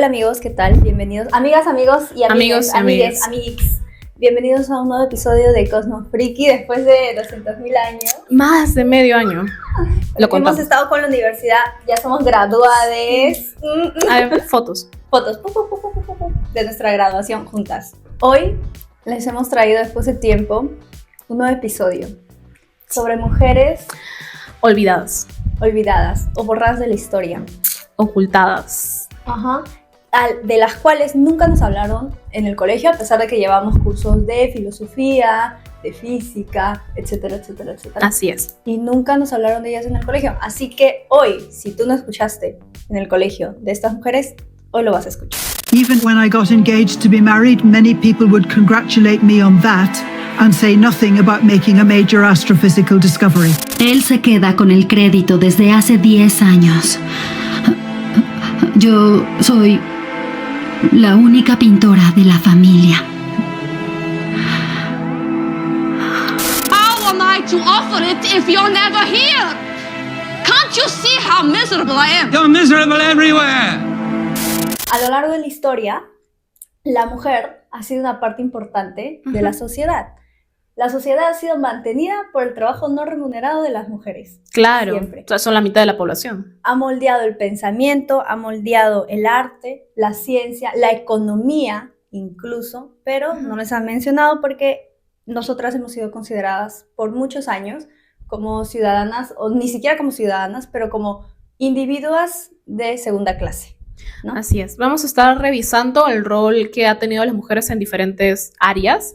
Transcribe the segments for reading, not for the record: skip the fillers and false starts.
Hola amigos, ¿qué tal? Bienvenidos, amigas, amigos y amigues. Bienvenidos a un nuevo episodio de Cosmo Friki después de 200.000 años. Más de medio año. Lo contamos. Hemos estado con la universidad, ya somos graduades. A ver, fotos. Fotos de nuestra graduación juntas. Hoy les hemos traído después de tiempo un nuevo episodio sobre mujeres olvidadas o borradas de la historia. Ocultadas. Ajá. De las cuales nunca nos hablaron en el colegio, a pesar de que llevamos cursos de filosofía, de física, etcétera, etcétera, etcétera. Así es. Y nunca nos hablaron de ellas en el colegio. Así que hoy, si tú no escuchaste en el colegio de estas mujeres, hoy lo vas a escuchar. Even when I got engaged to be married, many people would congratulate me on that and say nothing about making a major astrophysical discovery. Él se queda con el crédito desde hace 10 años. Yo soy la única pintora de la familia. How am I to offer it if you're never here? Can't you see how miserable I am? You're miserable everywhere. A lo largo de la historia, la mujer ha sido una parte importante de la sociedad. La sociedad ha sido mantenida por el trabajo no remunerado de las mujeres. Claro, Siempre. o sea, son la mitad de la población. Ha moldeado el pensamiento, ha moldeado el arte, la ciencia, la economía incluso, pero no les han mencionado porque nosotras hemos sido consideradas por muchos años como ciudadanas, o ni siquiera como ciudadanas, pero como individuas de segunda clase, ¿no? Así es. Vamos a estar revisando el rol que ha tenido las mujeres en diferentes áreas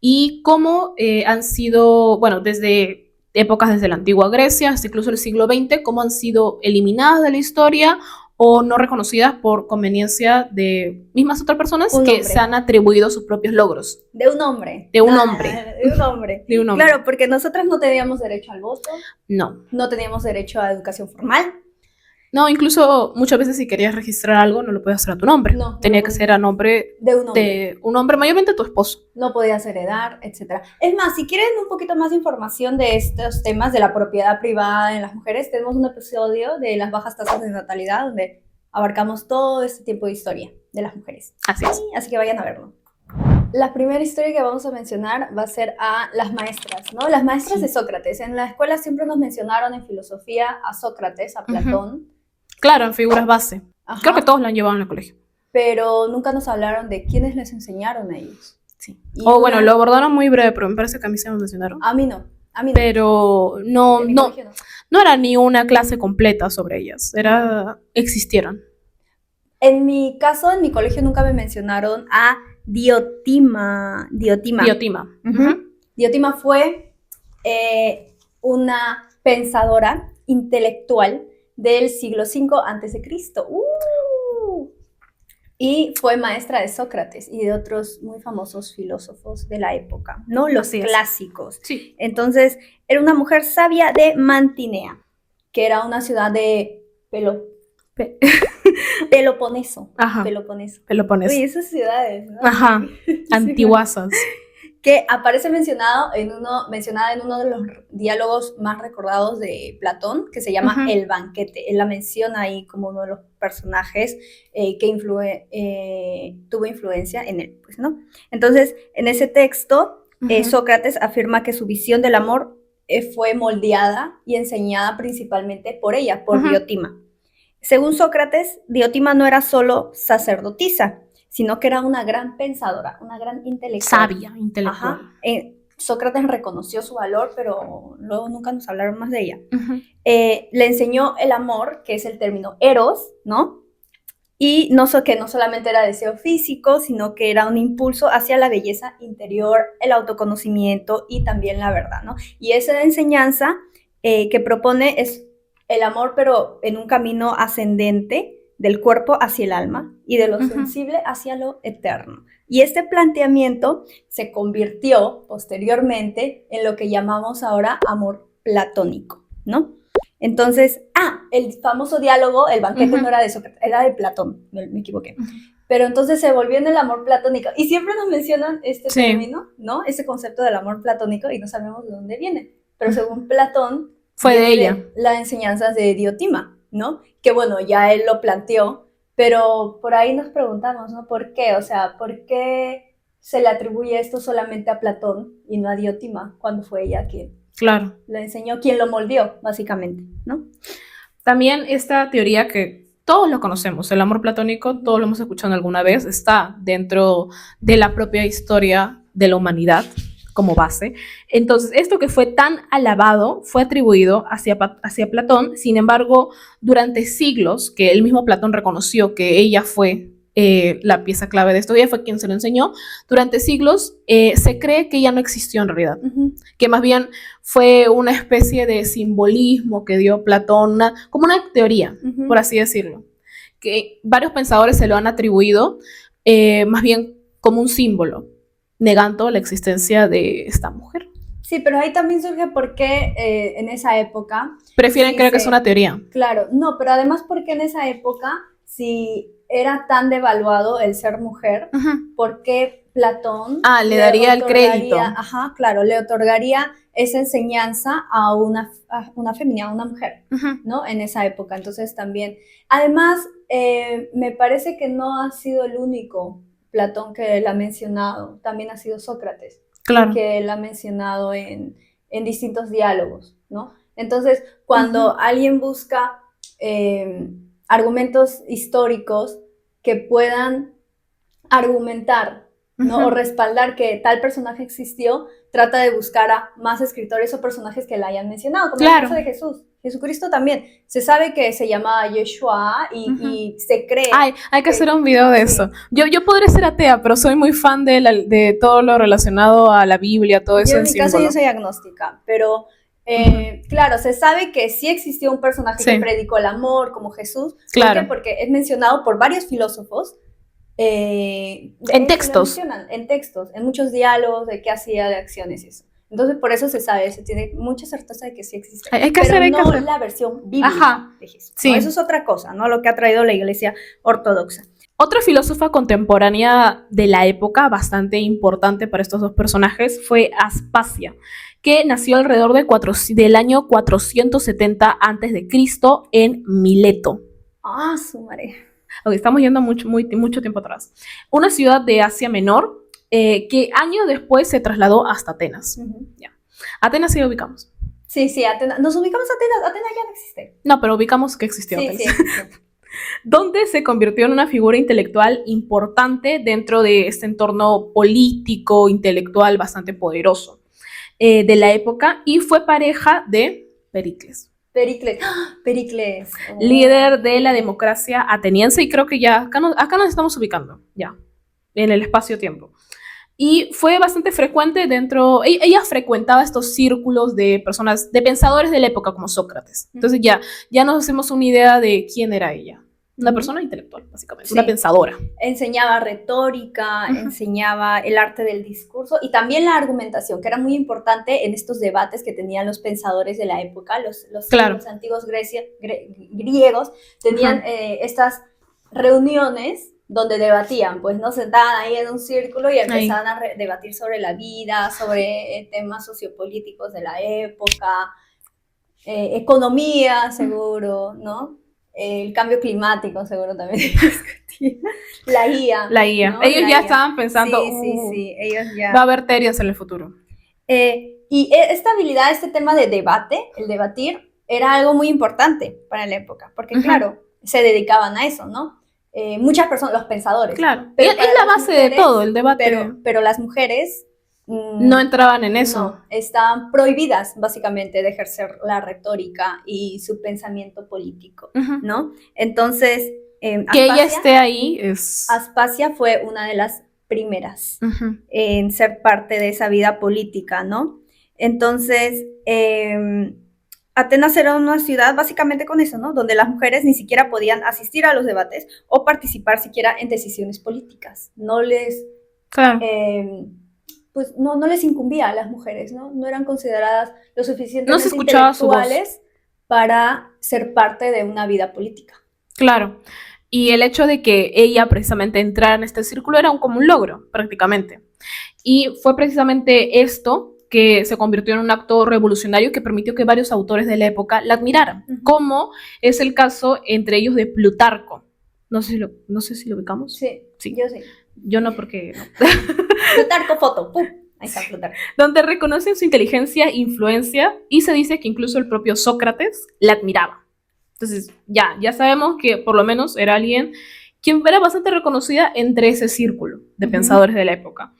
y cómo han sido, bueno, desde épocas desde la antigua Grecia hasta incluso el siglo XX, cómo han sido eliminadas de la historia o no reconocidas por conveniencia de mismas otras personas que se han atribuido sus propios logros. De un hombre. De un hombre. De un hombre. De un hombre. Claro, porque nosotras no teníamos derecho al voto, No, teníamos derecho a educación formal. no, incluso muchas veces si querías registrar algo no lo podías hacer a tu nombre. No, Tenía no que podía. ser a nombre De un hombre. mayormente tu esposo. No podías heredar, etc. Es más, si quieren un poquito más de información de estos temas de la propiedad privada en las mujeres, tenemos un episodio de las bajas tasas de natalidad donde abarcamos todo este tiempo de historia de las mujeres. Así es. Así que vayan a verlo. La primera historia que vamos a mencionar va a ser a las maestras, ¿no? Las maestras de Sócrates. En la escuela siempre nos mencionaron en filosofía a Sócrates, a Platón. Claro, en figuras base. Ajá. Creo que todos lo han llevado en el colegio. Pero nunca nos hablaron de quiénes les enseñaron a ellos. Sí. Y Bueno, lo abordaron muy breve, pero me parece que a mí se me mencionaron. A mí no. Pero En mi colegio no. no era ni una clase completa sobre ellas. Existieron. En mi caso, en mi colegio nunca me mencionaron a Diotima. Ujú. Diotima fue una pensadora intelectual del siglo V a.C. Y fue maestra de Sócrates y de otros muy famosos filósofos de la época, ¿no? Los Así es. clásicos. Sí. Entonces, era una mujer sabia de Mantinea, que era una ciudad de Peloponeso. Ajá. Peloponeso. Peloponeso. Uy, esas ciudades, ¿no? Ajá. Sí. Antiguasas. Que aparece mencionada en uno de los diálogos más recordados de Platón, que se llama Ujú. El banquete. Él la menciona ahí como uno de los personajes que tuvo influencia en él, pues, ¿no? Entonces, en ese texto, Ujú. Sócrates afirma que su visión del amor fue moldeada y enseñada principalmente por ella, por Ujú. Diotima. Según Sócrates, Diotima no era solo sacerdotisa, sino que era una gran pensadora, una gran intelectual. Sabia, intelectual. Ajá. Sócrates reconoció su valor, pero luego nunca nos hablaron más de ella. Ujú. Le enseñó el amor, que es el término eros, ¿no? Y que no solamente era deseo físico, sino que era un impulso hacia la belleza interior, el autoconocimiento y también la verdad, ¿no? Y esa enseñanza que propone es el amor, pero en un camino ascendente del cuerpo hacia el alma y de lo Ujú. sensible hacia lo eterno. Y este planteamiento se convirtió posteriormente en lo que llamamos ahora amor platónico, ¿no? Entonces, el famoso diálogo, el banquete Ujú. no era de Sócrates, era de Platón, me equivoqué. Ujú. Pero entonces se volvió en el amor platónico. Y siempre nos mencionan este Sí. término, ¿no? Ese concepto del amor platónico y no sabemos de dónde viene. Pero según Platón, Fue de viene ella. las enseñanzas de Diotima, ¿no? Que bueno, ya él lo planteó Pero por ahí nos preguntamos, ¿no? ¿Por qué? O sea, ¿por qué se le atribuye esto solamente a Platón y no a Diótima, cuando fue ella quien Claro. lo enseñó, quien lo moldeó, básicamente, ¿no? También esta teoría que todos lo conocemos, el amor platónico, todos lo hemos escuchado alguna vez, está dentro de la propia historia de la humanidad como base. Entonces, esto que fue tan alabado fue atribuido hacia Platón. Sin embargo, durante siglos, que el mismo Platón reconoció que ella fue la pieza clave de esto, ella fue quien se lo enseñó, durante siglos se cree que ella no existió en realidad, que más bien fue una especie de simbolismo que dio Platón, como una teoría, por así decirlo, que varios pensadores se lo han atribuido más bien como un símbolo, negando la existencia de esta mujer. Sí, pero ahí también surge por qué en esa época... Prefieren creer que es una teoría. Claro, no, pero además porque en esa época, si era tan devaluado el ser mujer, ¿por qué Platón le daría el crédito? Ajá, claro, le otorgaría esa enseñanza a una femenina, a una mujer, ¿no? En esa época, entonces también... Además, me parece que no ha sido el único Platón que la ha mencionado, también ha sido Sócrates, claro, que él ha mencionado en distintos diálogos, ¿no? Entonces, cuando alguien busca argumentos históricos que puedan argumentar, ¿no? O respaldar que tal personaje existió, trata de buscar a más escritores o personajes que la hayan mencionado, como el caso de Jesús. Jesucristo también. Se sabe que se llama Yeshua y se cree... Hay que hacer un video de eso. Yo podré ser atea, pero soy muy fan de todo lo relacionado a la Biblia, todo eso. En mi caso yo soy agnóstica, pero claro, se sabe que sí existió un personaje que predicó el amor como Jesús. ¿Por qué? Porque es mencionado por varios filósofos en textos, en muchos diálogos de qué hacía, de acciones y eso. Entonces, por eso se sabe, se tiene mucha certeza de que sí existe. Hay que hacer la versión bíblica de Jesús. Sí. ¿No? Eso es otra cosa, ¿no? Lo que ha traído la Iglesia Ortodoxa. Otra filósofa contemporánea de la época, bastante importante para estos dos personajes, fue Aspasia, que nació alrededor del año 470 a.C. en Mileto. Su madre. Okay, estamos yendo mucho tiempo atrás. Una ciudad de Asia Menor, que años después se trasladó hasta Atenas. Ya. Atenas sí lo ubicamos. Sí, Atenas. Nos ubicamos a Atenas. Atenas ya no existe. No, pero ubicamos que existió Atenas. Sí. Donde se convirtió en una figura intelectual importante dentro de este entorno político, intelectual bastante poderoso de la época, y fue pareja de Pericles. Pericles. Líder de la democracia ateniense, y creo que ya acá nos estamos ubicando, ya, en el espacio-tiempo. Y fue bastante frecuente ella frecuentaba estos círculos de personas, de pensadores de la época como Sócrates. Entonces ya nos hacemos una idea de quién era ella. Una persona intelectual, básicamente, una pensadora. Enseñaba retórica, enseñaba el arte del discurso y también la argumentación, que era muy importante en estos debates que tenían los pensadores de la época. Los antiguos griegos tenían estas reuniones donde debatían, pues, ¿no? Sentaban ahí en un círculo y empezaban a debatir sobre la vida, sobre temas sociopolíticos de la época, economía, seguro, ¿no? El cambio climático, seguro también se discutía. La IA. ¿no? Ellos ya estaban pensando, sí, ellos ya... va a haber teorías en el futuro. Y esta habilidad, este tema de debate, el debatir, era algo muy importante para la época, porque claro, se dedicaban a eso, ¿no? Muchas personas, los pensadores. Claro, es la base mujeres, de todo, el debate. Pero las mujeres... no entraban en eso. No, estaban prohibidas, básicamente, de ejercer la retórica y su pensamiento político, ¿no? Entonces... que ella esté ahí es... Aspasia fue una de las primeras en ser parte de esa vida política, ¿no? Entonces... Atenas era una ciudad básicamente con eso, ¿no? Donde las mujeres ni siquiera podían asistir a los debates o participar siquiera en decisiones políticas. No les, pues no les incumbía a las mujeres, ¿no? No eran consideradas lo suficientemente intelectuales para ser parte de una vida política. Claro. Y el hecho de que ella precisamente entrara en este círculo era como un logro, prácticamente. Y fue precisamente esto que se convirtió en un acto revolucionario que permitió que varios autores de la época la admiraran, como es el caso entre ellos de Plutarco, no sé si lo ubicamos. Sí, Sí. yo sí. Yo no, porque no. Plutarco foto, ¡pum! Ahí está Plutarco. Donde reconocen su inteligencia e influencia y se dice que incluso el propio Sócrates la admiraba. Entonces, ya sabemos que por lo menos era alguien quien era bastante reconocida entre ese círculo de pensadores de la época,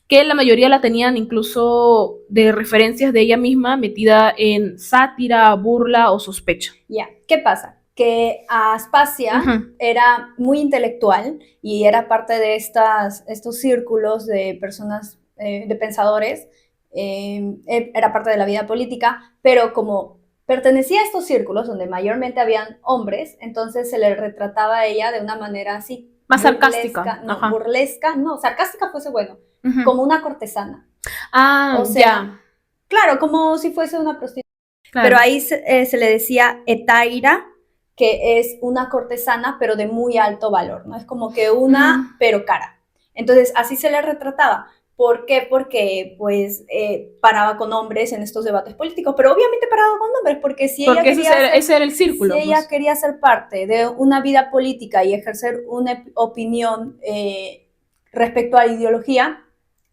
que la mayoría la tenían incluso de referencias de ella misma metida en sátira, burla o sospecha. Ya, ¿qué pasa? Que Aspasia era muy intelectual y era parte de estos círculos de personas, de pensadores, era parte de la vida política, pero como pertenecía a estos círculos donde mayormente habían hombres, entonces se le retrataba a ella de una manera así Más sarcástica. Burlesca, no, sarcástica fuese bueno, Ujú. como una cortesana. Ah, O sea, claro, como si fuese una prostituta. claro. Pero ahí se le decía hetaira, que es una cortesana, pero de muy alto valor, ¿no? Es como que una, pero cara. Entonces, así se le retrataba. ¿Por qué? Porque, pues, paraba con hombres en estos debates políticos, pero obviamente paraba con hombres, porque si Porque ella ese era el círculo. si ella quería ser parte de una vida política y ejercer una opinión respecto a la ideología,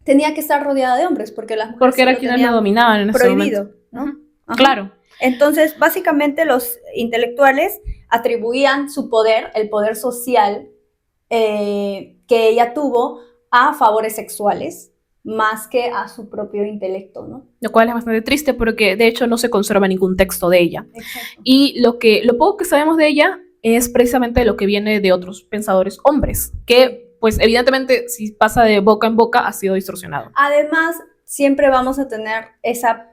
tenía que estar rodeada de hombres, porque las mujeres porque era quienes lo dominaban en ese prohibido, momento. ¿no? Claro. Entonces, básicamente los intelectuales atribuían su poder, el poder social que ella tuvo, a favores sexuales, más que a su propio intelecto, ¿no? Lo cual es bastante triste porque de hecho no se conserva ningún texto de ella. Exacto. Y lo poco que sabemos de ella es precisamente lo que viene de otros pensadores hombres, que pues evidentemente si pasa de boca en boca ha sido distorsionado. Además, siempre vamos a tener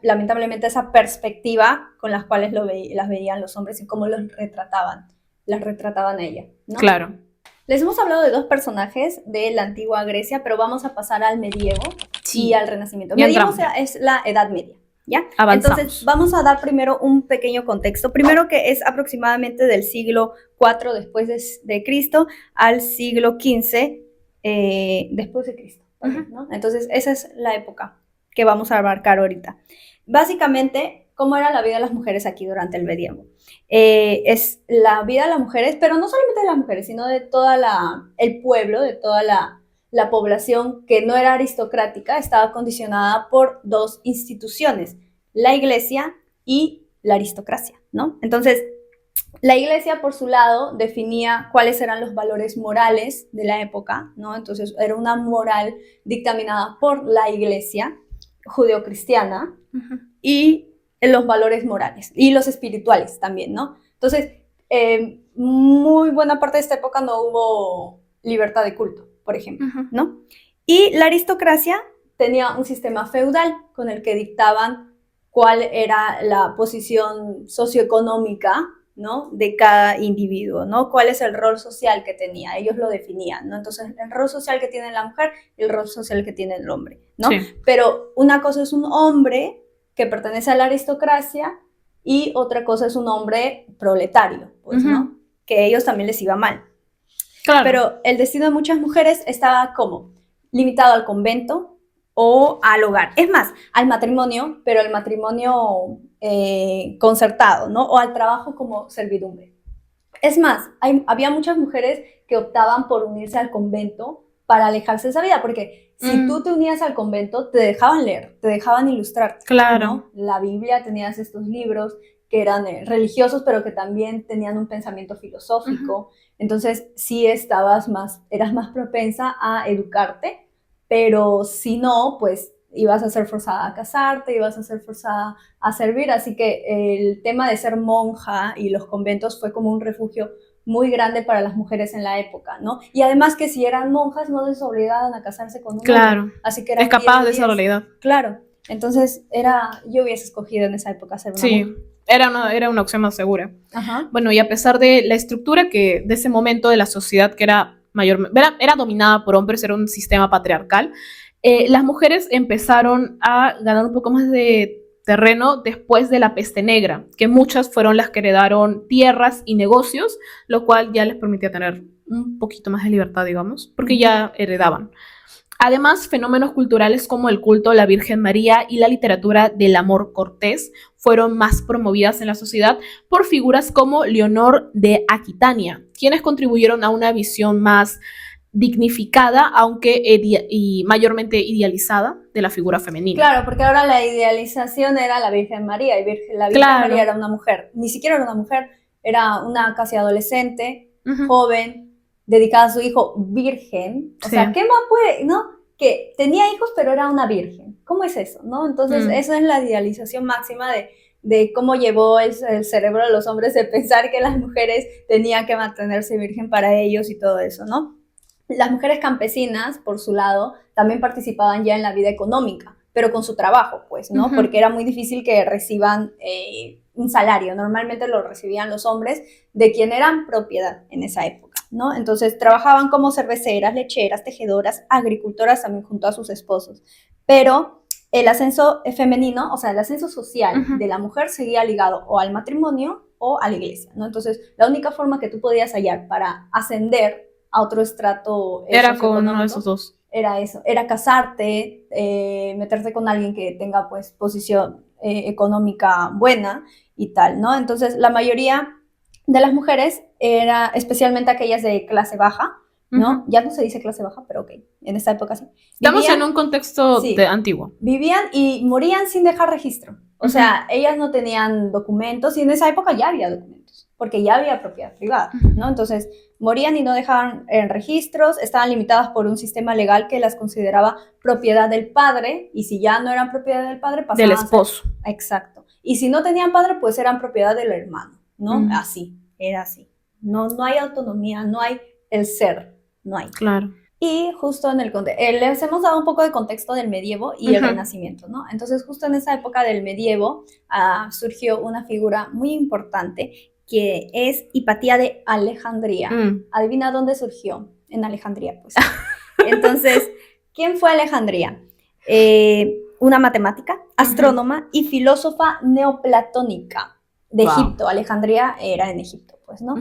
lamentablemente esa perspectiva con las cuales las veían los hombres y cómo las retrataban a ella, ¿no? Claro. Les hemos hablado de dos personajes de la antigua Grecia, pero vamos a pasar al medievo y al renacimiento. Ya Medievo entramos. es la Edad Media, ¿ya? Avanzamos. Entonces, vamos a dar primero un pequeño contexto. Primero, que es aproximadamente del siglo IV después de Cristo al siglo XV después de Cristo, ¿no? Entonces, esa es la época que vamos a abarcar ahorita. Básicamente, ¿cómo era la vida de las mujeres aquí durante el medievo? Es la vida de las mujeres, pero no solamente de las mujeres, sino de todo el pueblo, de toda la población que no era aristocrática, estaba condicionada por dos instituciones, la iglesia y la aristocracia, ¿no? Entonces, la iglesia, por su lado, definía cuáles eran los valores morales de la época, ¿no? Entonces, era una moral dictaminada por la iglesia judeocristiana y los valores morales y los espirituales también, ¿no? Entonces, muy buena parte de esta época no hubo libertad de culto, por ejemplo, ¿no? Y la aristocracia tenía un sistema feudal con el que dictaban cuál era la posición socioeconómica, ¿no? De cada individuo, ¿no? Cuál es el rol social que tenía, ellos lo definían, ¿no? Entonces, el rol social que tiene la mujer y el rol social que tiene el hombre, ¿no? Sí. Pero una cosa es un hombre que pertenece a la aristocracia y otra cosa es un hombre proletario, pues, ¿no? Que a ellos también les iba mal. Claro. Pero el destino de muchas mujeres estaba como limitado al convento o al hogar. Es más, al matrimonio, pero el matrimonio concertado, ¿no? O al trabajo como servidumbre. Es más, había muchas mujeres que optaban por unirse al convento para alejarse de esa vida, porque si tú te unías al convento, te dejaban leer, te dejaban ilustrar. Claro. ¿no? La Biblia, tenías estos libros que eran religiosos, pero que también tenían un pensamiento filosófico. Entonces, sí eras más propensa a educarte, pero si no, pues ibas a ser forzada a casarte, ibas a ser forzada a servir. Así que el tema de ser monja y los conventos fue como un refugio muy grande para las mujeres en la época, ¿no? Y además que si eran monjas no les obligaban a casarse con un hombre. Así que eran escapadas de esa realidad. Claro. Entonces, yo hubiese escogido en esa época ser una monja. Era una opción más segura. Ajá. Bueno, y a pesar de la estructura de ese momento de la sociedad que era dominada por hombres, era un sistema patriarcal, las mujeres empezaron a ganar un poco más de terreno después de la peste negra, que muchas fueron las que heredaron tierras y negocios, lo cual ya les permitía tener un poquito más de libertad, digamos, porque ya heredaban. Además, fenómenos culturales como el culto a la Virgen María y la literatura del amor cortés fueron más promovidas en la sociedad por figuras como Leonor de Aquitania, quienes contribuyeron a una visión más dignificada, aunque y mayormente idealizada, de la figura femenina. Claro, porque ahora la idealización era la Virgen María, y la Virgen Claro. María era una mujer, ni siquiera era una mujer, era una casi adolescente, Ujú. joven, dedicada a su hijo virgen. O Sí. sea, ¿qué más puede, no? Que tenía hijos, pero era una virgen. ¿Cómo es eso, no? Entonces, eso es la idealización máxima de cómo llevó el cerebro de los hombres de pensar que las mujeres tenían que mantenerse virgen para ellos y todo eso, ¿no? Las mujeres campesinas, por su lado, también participaban ya en la vida económica, pero con su trabajo, pues, ¿no? Ujú. Porque era muy difícil que reciban un salario. Normalmente lo recibían los hombres de quien eran propiedad en esa época, ¿no? Entonces trabajaban como cerveceras, lecheras, tejedoras, agricultoras también junto a sus esposos. Pero el ascenso femenino, o sea, el ascenso social Ujú. de la mujer seguía ligado o al matrimonio o a la iglesia, ¿no? Entonces, la única forma que tú podías hallar para ascender a otro estrato Era con uno de socioeconómico esos dos. era eso, era casarte, meterte con alguien que tenga pues posición económica buena y tal, ¿no? Entonces la mayoría de las mujeres era, especialmente aquellas de clase baja, ¿no? Ujú. Ya no se dice clase baja, pero ok, en esta época sí. Estamos en un contexto sí. antiguo. Vivían y morían sin dejar registro. O sea, ellas no tenían documentos y en esa época ya había documentos, porque ya había propiedad privada, ¿no? Entonces, morían y no dejaban registros, estaban limitadas por un sistema legal que las consideraba propiedad del padre, y si ya no eran propiedad del padre, pasaban Del esposo. Exacto. Y si no tenían padre, pues eran propiedad del hermano, ¿no? Así, era así. No hay autonomía, no hay el ser, no hay. Claro. Y justo en les hemos dado un poco de contexto del medievo y el renacimiento, ¿no? Entonces, justo en esa época del medievo surgió una figura muy importante que es Hipatía de Alejandría. Adivina dónde surgió. En Alejandría, pues. Entonces, ¿quién fue Alejandría? Una matemática, astrónoma y filósofa neoplatónica de Egipto. Alejandría era en Egipto, pues, ¿no?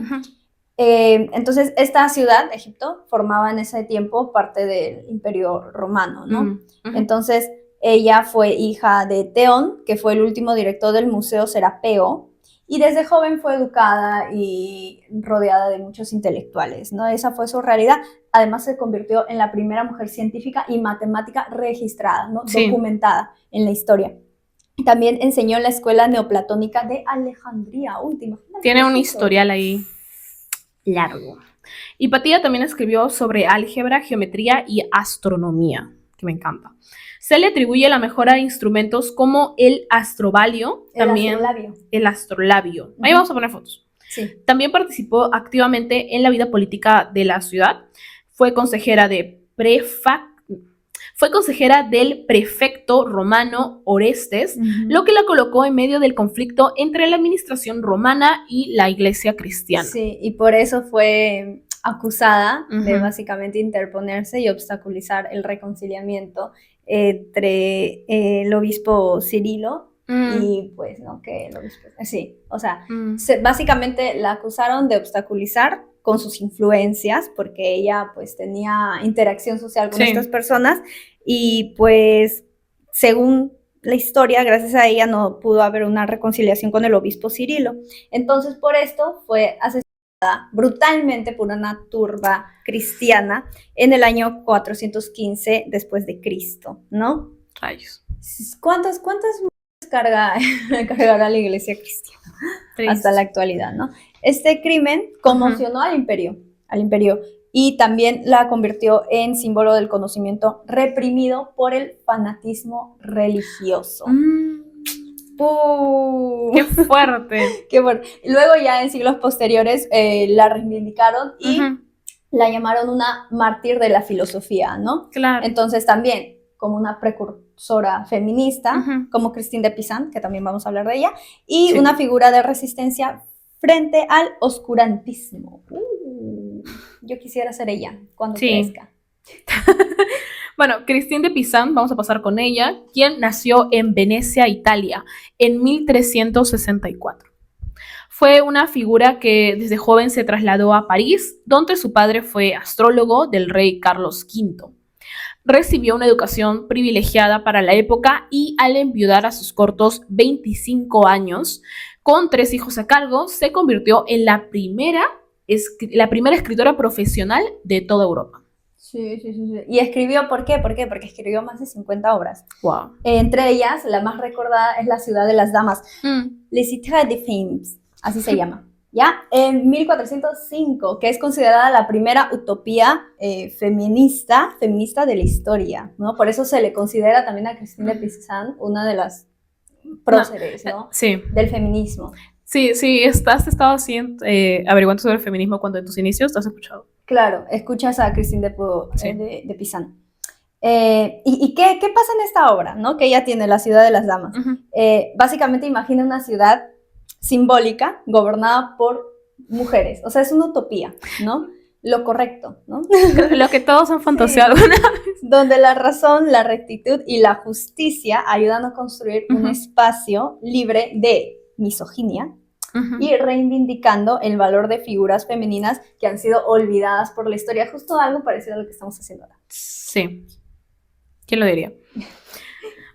Entonces, esta ciudad, Egipto, formaba en ese tiempo parte del Imperio Romano, ¿no? Entonces, ella fue hija de Teón, que fue el último director del Museo Serapeo, y desde joven fue educada y rodeada de muchos intelectuales, ¿no? Esa fue su realidad. Además, se convirtió en la primera mujer científica y matemática registrada, ¿no? Sí. Documentada en la historia. También enseñó en la escuela neoplatónica de Alejandría. Tiene un historial ahí largo. Hipatía también escribió sobre álgebra, geometría y astronomía, que me encanta. Se le atribuye la mejora de instrumentos como el astrobalio, el astrolabio. Ahí vamos a poner fotos. Sí. También participó activamente en la vida política de la ciudad. Fue consejera del prefecto romano Orestes, lo que la colocó en medio del conflicto entre la administración romana y la iglesia cristiana. Sí, y por eso fue acusada de básicamente interponerse y obstaculizar el reconciliamiento entre el obispo Cirilo y pues, ¿no? Que el obispo... Sí, o sea, básicamente la acusaron de obstaculizar con sus influencias, porque ella pues tenía interacción social con estas personas, y pues según la historia, gracias a ella no pudo haber una reconciliación con el obispo Cirilo. Entonces, por esto fue asesinada brutalmente por una turba cristiana en el año 415 después de Cristo, ¿no? Rayos. ¿Cuántas cargará la iglesia cristiana hasta la actualidad, ¿no? Este crimen conmocionó al imperio, y también la convirtió en símbolo del conocimiento reprimido por el fanatismo religioso. ¡Qué fuerte! ¡Qué fuerte! Luego ya en siglos posteriores la reivindicaron y la llamaron una mártir de la filosofía, ¿no? Claro. Entonces también como una precursora feminista, como Christine de Pizan, que también vamos a hablar de ella, y una figura de resistencia frente al oscurantismo. Yo quisiera ser ella cuando crezca. Bueno, Christine de Pizan, vamos a pasar con ella, quien nació en Venecia, Italia, en 1364. Fue una figura que desde joven se trasladó a París, donde su padre fue astrólogo del rey Carlos V. recibió una educación privilegiada para la época y al enviudar a sus cortos 25 años, con 3 hijos a cargo, se convirtió en la primera escritora profesional de toda Europa. Sí. Y escribió, ¿por qué? Porque escribió más de 50 obras. Wow. Entre ellas, la más recordada es La ciudad de las damas, Les Cités des Femmes, así se llama. ¿Ya? En 1405, que es considerada la primera utopía feminista de la historia, ¿no? Por eso se le considera también a Christine de Pizan una de las próceres, ¿no? Sí. Del feminismo. Sí, has estado así averiguando sobre el feminismo cuando en tus inicios te has escuchado. Claro, escuchas a Christine de Pizan. ¿Y qué pasa en esta obra, ¿no? Que ella tiene, La ciudad de las damas. Básicamente imagina una ciudad simbólica gobernada por mujeres. O sea, es una utopía, ¿no? Lo correcto, ¿no? Lo que todos han fantaseado alguna vez. Donde la razón, la rectitud y la justicia ayudan a construir un espacio libre de misoginia y reivindicando el valor de figuras femeninas que han sido olvidadas por la historia. Justo algo parecido a lo que estamos haciendo ahora. Sí. ¿Quién lo diría?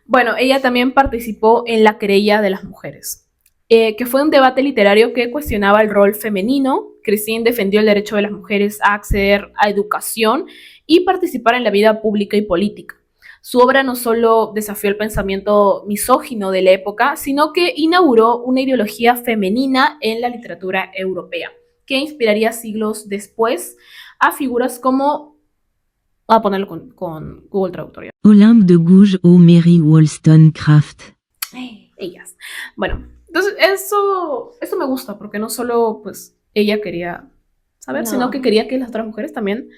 Bueno, ella también participó en la querella de las mujeres, que fue un debate literario que cuestionaba el rol femenino. Christine defendió el derecho de las mujeres a acceder a educación y participar en la vida pública y política. Su obra no solo desafió el pensamiento misógino de la época, sino que inauguró una ideología femenina en la literatura europea, que inspiraría siglos después a figuras como... Voy a ponerlo con Google Traductor. Olympe de Gouges o Mary Wollstonecraft. Ellas. Bueno, entonces eso me gusta, porque no solo pues ella quería saber, sino que quería que las otras mujeres también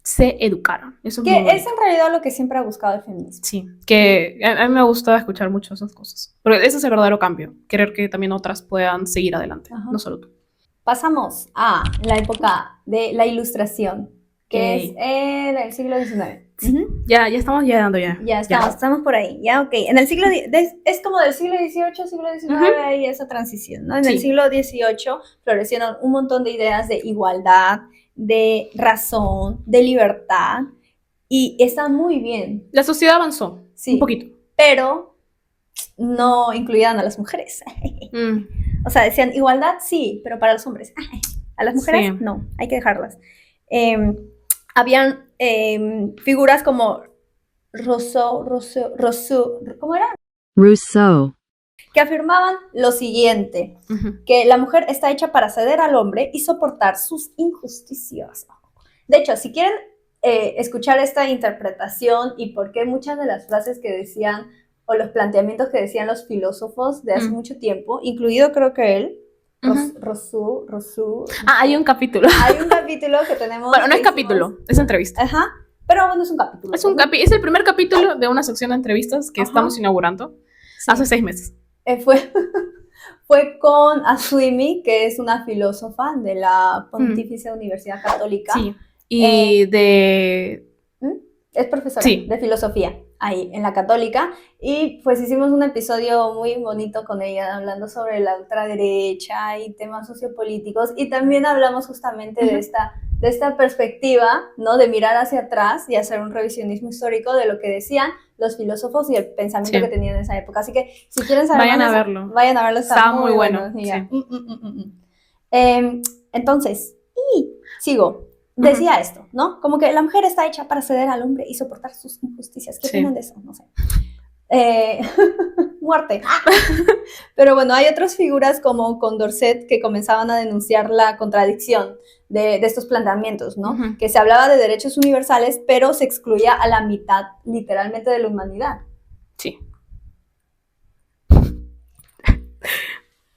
se educaran. Eso que es en realidad lo que siempre ha buscado el feminismo. Sí, que a mí me gusta escuchar mucho esas cosas. Porque ese es el verdadero cambio, querer que también otras puedan seguir adelante, no solo tú. Pasamos a la época de la Ilustración, que es en el siglo XIX. Ya estamos llegando ya. Ya estamos por ahí, ya, ok. En el siglo, es como del siglo XVIII, siglo XIX, ahí esa transición, ¿no? En el siglo XVIII florecieron un montón de ideas de igualdad, de razón, de libertad, y están muy bien. La sociedad avanzó, un poquito. Pero no incluían a las mujeres. O sea, decían igualdad, sí, pero para los hombres. A las mujeres, no, hay que dejarlas. Habían figuras como Rousseau, ¿cómo era? Rousseau. Que afirmaban lo siguiente, que la mujer está hecha para ceder al hombre y soportar sus injusticias. De hecho, si quieren escuchar esta interpretación y por qué muchas de las frases que decían o los planteamientos que decían los filósofos de hace mucho tiempo, incluido creo que él, Rousseau. Hay un capítulo. Hay un capítulo que tenemos. Bueno, no es capítulo, es entrevista. Pero bueno, es un capítulo. Es el primer capítulo de una sección de entrevistas que estamos inaugurando hace 6 meses. Fue con Aswimi, que es una filósofa de la Pontificia Universidad Católica. Sí, y es profesora de filosofía ahí en la Católica, y pues hicimos un episodio muy bonito con ella hablando sobre la ultraderecha y temas sociopolíticos, y también hablamos justamente de esta perspectiva, ¿no? De mirar hacia atrás y hacer un revisionismo histórico de lo que decían los filósofos y el pensamiento que tenían en esa época. Así que si quieren saber vayan a verlo. Está muy bueno. Entonces, sigo. Decía esto, ¿no? Como que la mujer está hecha para ceder al hombre y soportar sus injusticias. ¿Qué opinan de eso? No sé. Muerte. Pero bueno, hay otras figuras como Condorcet que comenzaban a denunciar la contradicción de estos planteamientos, ¿no? Que se hablaba de derechos universales, pero se excluía a la mitad, literalmente, de la humanidad. Sí.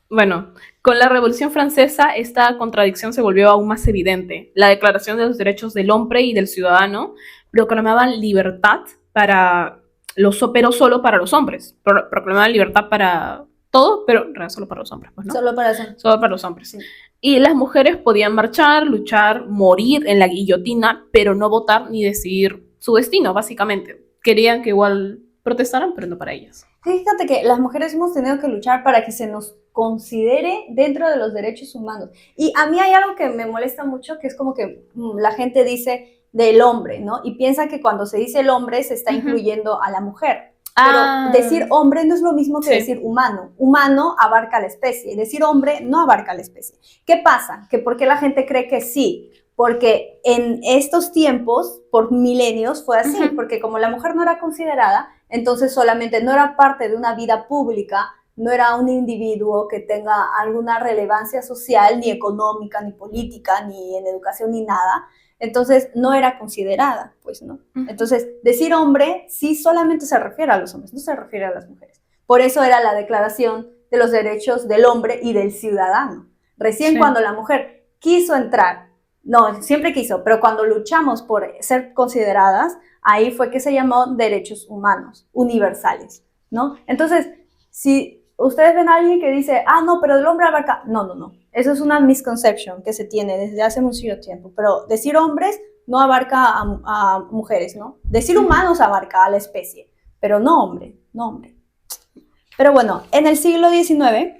Bueno, con la Revolución Francesa esta contradicción se volvió aún más evidente. La Declaración de los Derechos del Hombre y del Ciudadano proclamaban libertad pero solo para los hombres. Proclamaban libertad para todo, pero solo para los hombres, pues, ¿no? Solo para los hombres. Sí. Y las mujeres podían marchar, luchar, morir en la guillotina, pero no votar ni decidir su destino, básicamente. Querían que igual protestaran, pero no para ellas. Fíjate que las mujeres hemos tenido que luchar para que se nos considere dentro de los derechos humanos. Y a mí hay algo que me molesta mucho, que es como que la gente dice, del hombre, ¿no? Y piensa que cuando se dice el hombre se está incluyendo a la mujer. Pero decir hombre no es lo mismo que decir humano. Humano abarca la especie. Decir hombre no abarca la especie. ¿Qué pasa? Que ¿por qué la gente cree que sí? Porque en estos tiempos, por milenios, fue así. Porque como la mujer no era considerada, entonces solamente no era parte de una vida pública, no era un individuo que tenga alguna relevancia social, ni económica, ni política, ni en educación, ni nada. Entonces no era considerada, pues, ¿no? Entonces, decir hombre sí solamente se refiere a los hombres, no se refiere a las mujeres. Por eso era la Declaración de los Derechos del Hombre y del Ciudadano. Recién cuando la mujer quiso entrar, no, siempre quiso, pero cuando luchamos por ser consideradas, ahí fue que se llamó derechos humanos, universales, ¿no? Entonces, si ustedes ven a alguien que dice, no, pero el hombre abarca, no. Eso es una misconception que se tiene desde hace mucho tiempo, pero decir hombres no abarca a mujeres, ¿no? Decir humanos abarca a la especie, pero no hombre. Pero bueno, en el siglo XIX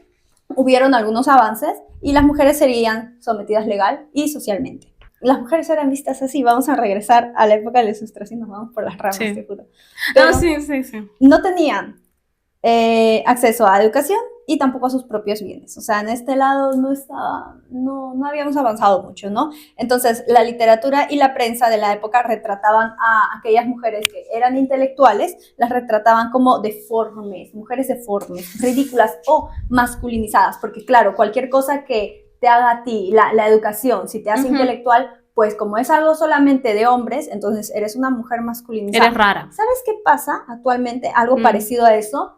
hubieron algunos avances y las mujeres serían sometidas legal y socialmente. Las mujeres eran vistas así, vamos a regresar a la época de la ilustración, nos vamos por las ramas, te juro. Pero sí. No tenían acceso a educación y tampoco a sus propios bienes. O sea, en este lado no habíamos avanzado mucho, ¿no? Entonces, la literatura y la prensa de la época retrataban a aquellas mujeres que eran intelectuales, las retrataban como deformes, mujeres deformes, ridículas o masculinizadas, porque claro, cualquier cosa que te haga a ti, la educación, si te hace intelectual, pues como es algo solamente de hombres, entonces eres una mujer masculinizada. Eres rara. ¿Sabes qué pasa actualmente? Algo parecido a eso.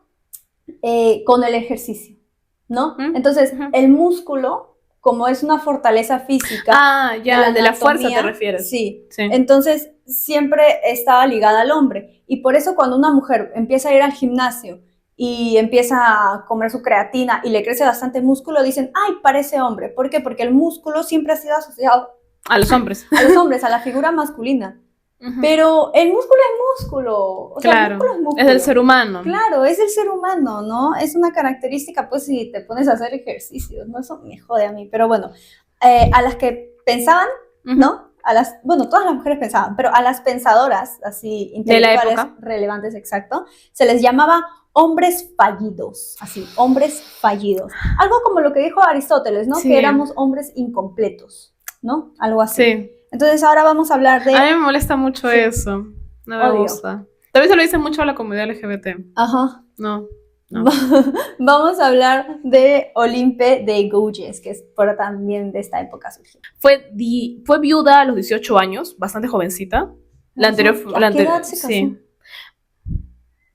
Con el ejercicio, ¿no? Entonces, el músculo, como es una fortaleza física, de la fuerza te refieres. Sí. Entonces siempre estaba ligada al hombre, y por eso cuando una mujer empieza a ir al gimnasio y empieza a comer su creatina y le crece bastante músculo, dicen, ¡ay, parece hombre! ¿Por qué? Porque el músculo siempre ha sido asociado a los hombres, a la figura masculina. Pero el músculo es músculo. O sea, el músculo es músculo. Es del ser humano. Claro, es del ser humano, ¿no? Es una característica, pues, si te pones a hacer ejercicios, ¿no? Eso me jode a mí. Pero bueno, a las que pensaban, ¿no? Bueno, todas las mujeres pensaban, pero a las pensadoras, así, intelectuales, relevantes, exacto, se les llamaba hombres fallidos, así, hombres fallidos. Algo como lo que dijo Aristóteles, ¿no? Sí. Que éramos hombres incompletos, ¿no? Algo así. Sí. Entonces ahora vamos a hablar de... A mí me molesta mucho eso. No me gusta. Tal vez se lo dice mucho a la comunidad LGBT. Ajá. No. Vamos a hablar de Olympe de Gouges, que es por también de esta época surgió. Fue viuda a los 18 años, bastante jovencita. La anterior... ¿A qué edad se casó? Sí.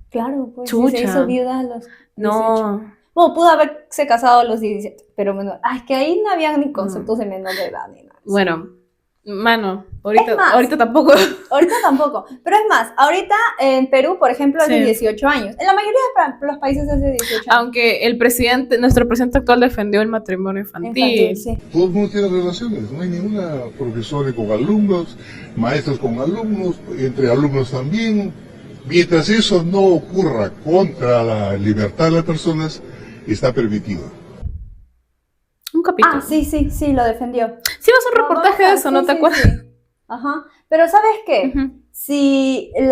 Claro, pues Chucha. Se hizo viuda a los 18. No. Bueno, pudo haberse casado a los 17, pero bueno, que ahí no había ni conceptos de menor de edad ni nada. Bueno, mano, ahorita tampoco. Ahorita tampoco, pero es más, ahorita en Perú, por ejemplo, es de 18 años. En la mayoría de los países es de 18 años. Aunque nuestro presidente actual defendió el matrimonio infantil. Sí. Todo el mundo tiene relaciones, no hay ninguna profesora con alumnos, maestros con alumnos, entre alumnos también. Mientras eso no ocurra contra la libertad de las personas, está permitido. Un capítulo. Sí, lo defendió. Sí, vas a un reportaje de eso, ¿no te acuerdas? Sí. Ajá. Pero ¿sabes qué? Si el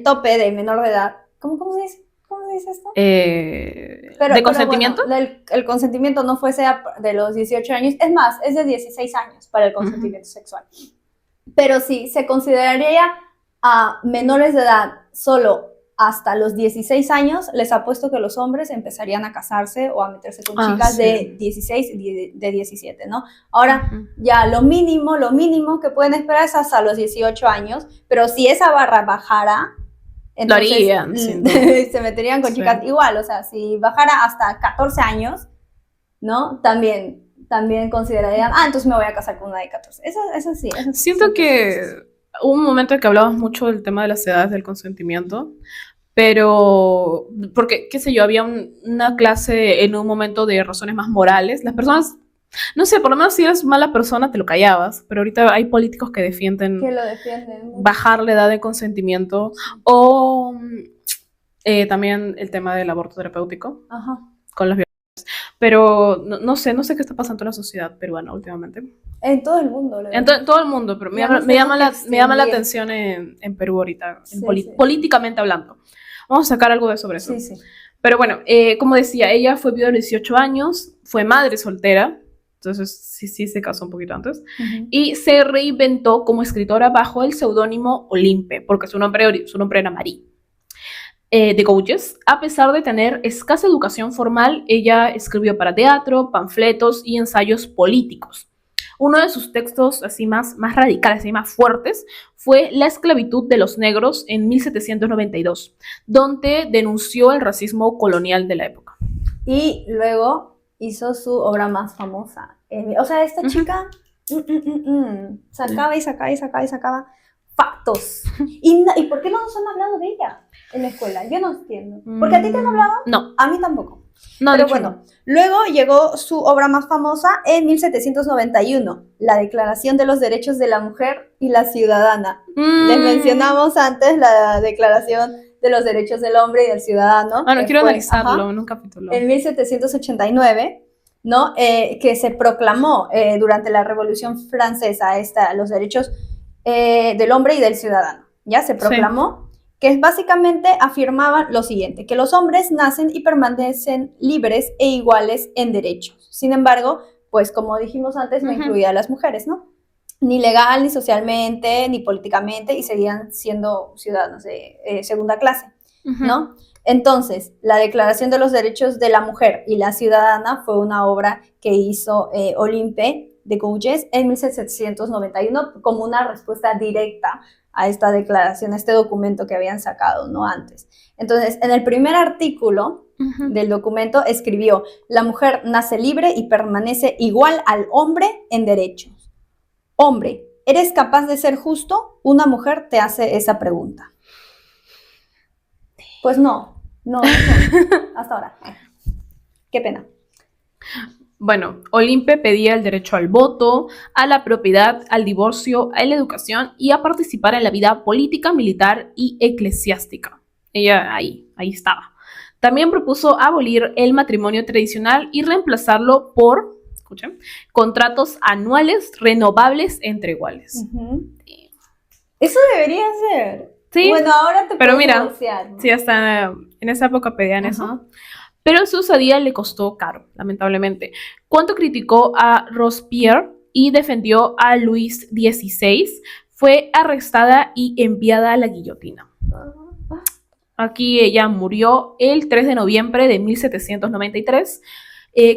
tope de menor de edad, ¿cómo se dice? ¿Cómo se dice esto? ¿De consentimiento? Bueno, el consentimiento no fuese de los 18 años, es más, es de 16 años para el consentimiento sexual. Pero si se consideraría a menores de edad solo hasta los 16 años, les apuesto que los hombres empezarían a casarse o a meterse con chicas de 16, de 17, ¿no? Ahora, ya lo mínimo que pueden esperar es hasta los 18 años, pero si esa barra bajara, entonces lo harían, se meterían con chicas igual, o sea, si bajara hasta 14 años, ¿no? También considerarían, entonces me voy a casar con una de 14. Eso sí. Siento que hubo un momento en que hablabas mucho del tema de las edades del consentimiento, pero porque, qué sé yo, había una clase en un momento de razones más morales. Las personas, no sé, por lo menos si eres mala persona te lo callabas, pero ahorita hay políticos que defienden bajar la edad de consentimiento o también el tema del aborto terapéutico con los violadores. Pero no sé qué está pasando en la sociedad peruana últimamente. En todo el mundo. En todo el mundo, pero me llama la atención en Perú ahorita, Sí, sí. políticamente hablando. Vamos a sacar algo sobre eso. Sí, sí. Pero bueno, como decía, ella fue viuda a los 18 años, fue madre soltera, entonces sí se casó un poquito antes, y se reinventó como escritora bajo el seudónimo Olimpe, porque su nombre era Marie. De Gouges, a pesar de tener escasa educación formal, ella escribió para teatro, panfletos y ensayos políticos. Uno de sus textos así más radicales y más fuertes fue La esclavitud de los negros en 1792, donde denunció el racismo colonial de la época. Y luego hizo su obra más famosa. O sea, esta chica sacaba y sacaba factos. ¿Y por qué no nos han hablado de ella en la escuela? Yo no entiendo. ¿Porque a ti te han hablado? No. A mí tampoco. No, Pero de hecho, bueno, luego llegó su obra más famosa en 1791, la Declaración de los Derechos de la Mujer y la Ciudadana. Les mencionamos antes la Declaración de los Derechos del Hombre y del Ciudadano. Bueno, quiero fue, analizarlo en un capítulo. En 1789, ¿no? Que se proclamó durante la Revolución Francesa los derechos del hombre y del ciudadano. Ya se proclamó. Sí. Que básicamente afirmaban lo siguiente, que los hombres nacen y permanecen libres e iguales en derechos. Sin embargo, pues como dijimos antes, no incluía a las mujeres, ¿no? Ni legal, ni socialmente, ni políticamente, y seguían siendo ciudadanos de segunda clase, ¿no? Entonces, la Declaración de los Derechos de la Mujer y la Ciudadana fue una obra que hizo Olimpe de Gouges en 1791 como una respuesta directa a esta declaración, a este documento que habían sacado, ¿no? Antes. Entonces, en el primer artículo del documento escribió: la mujer nace libre y permanece igual al hombre en derechos. Hombre, ¿eres capaz de ser justo? Una mujer te hace esa pregunta. Pues no, hasta ahora. Qué pena. Bueno, Olimpe pedía el derecho al voto, a la propiedad, al divorcio, a la educación y a participar en la vida política, militar y eclesiástica. Ella ahí estaba. También propuso abolir el matrimonio tradicional y reemplazarlo por, escuchen, contratos anuales renovables entre iguales. Eso debería ser. Sí, bueno, ahora te pero puedes mira, negociar, ¿no? Sí, hasta en esa época pedían eso. Pero su osadía le costó caro, lamentablemente. Cuando criticó a Robespierre y defendió a Luis XVI, fue arrestada y enviada a la guillotina. Aquí ella murió el 3 de noviembre de 1793,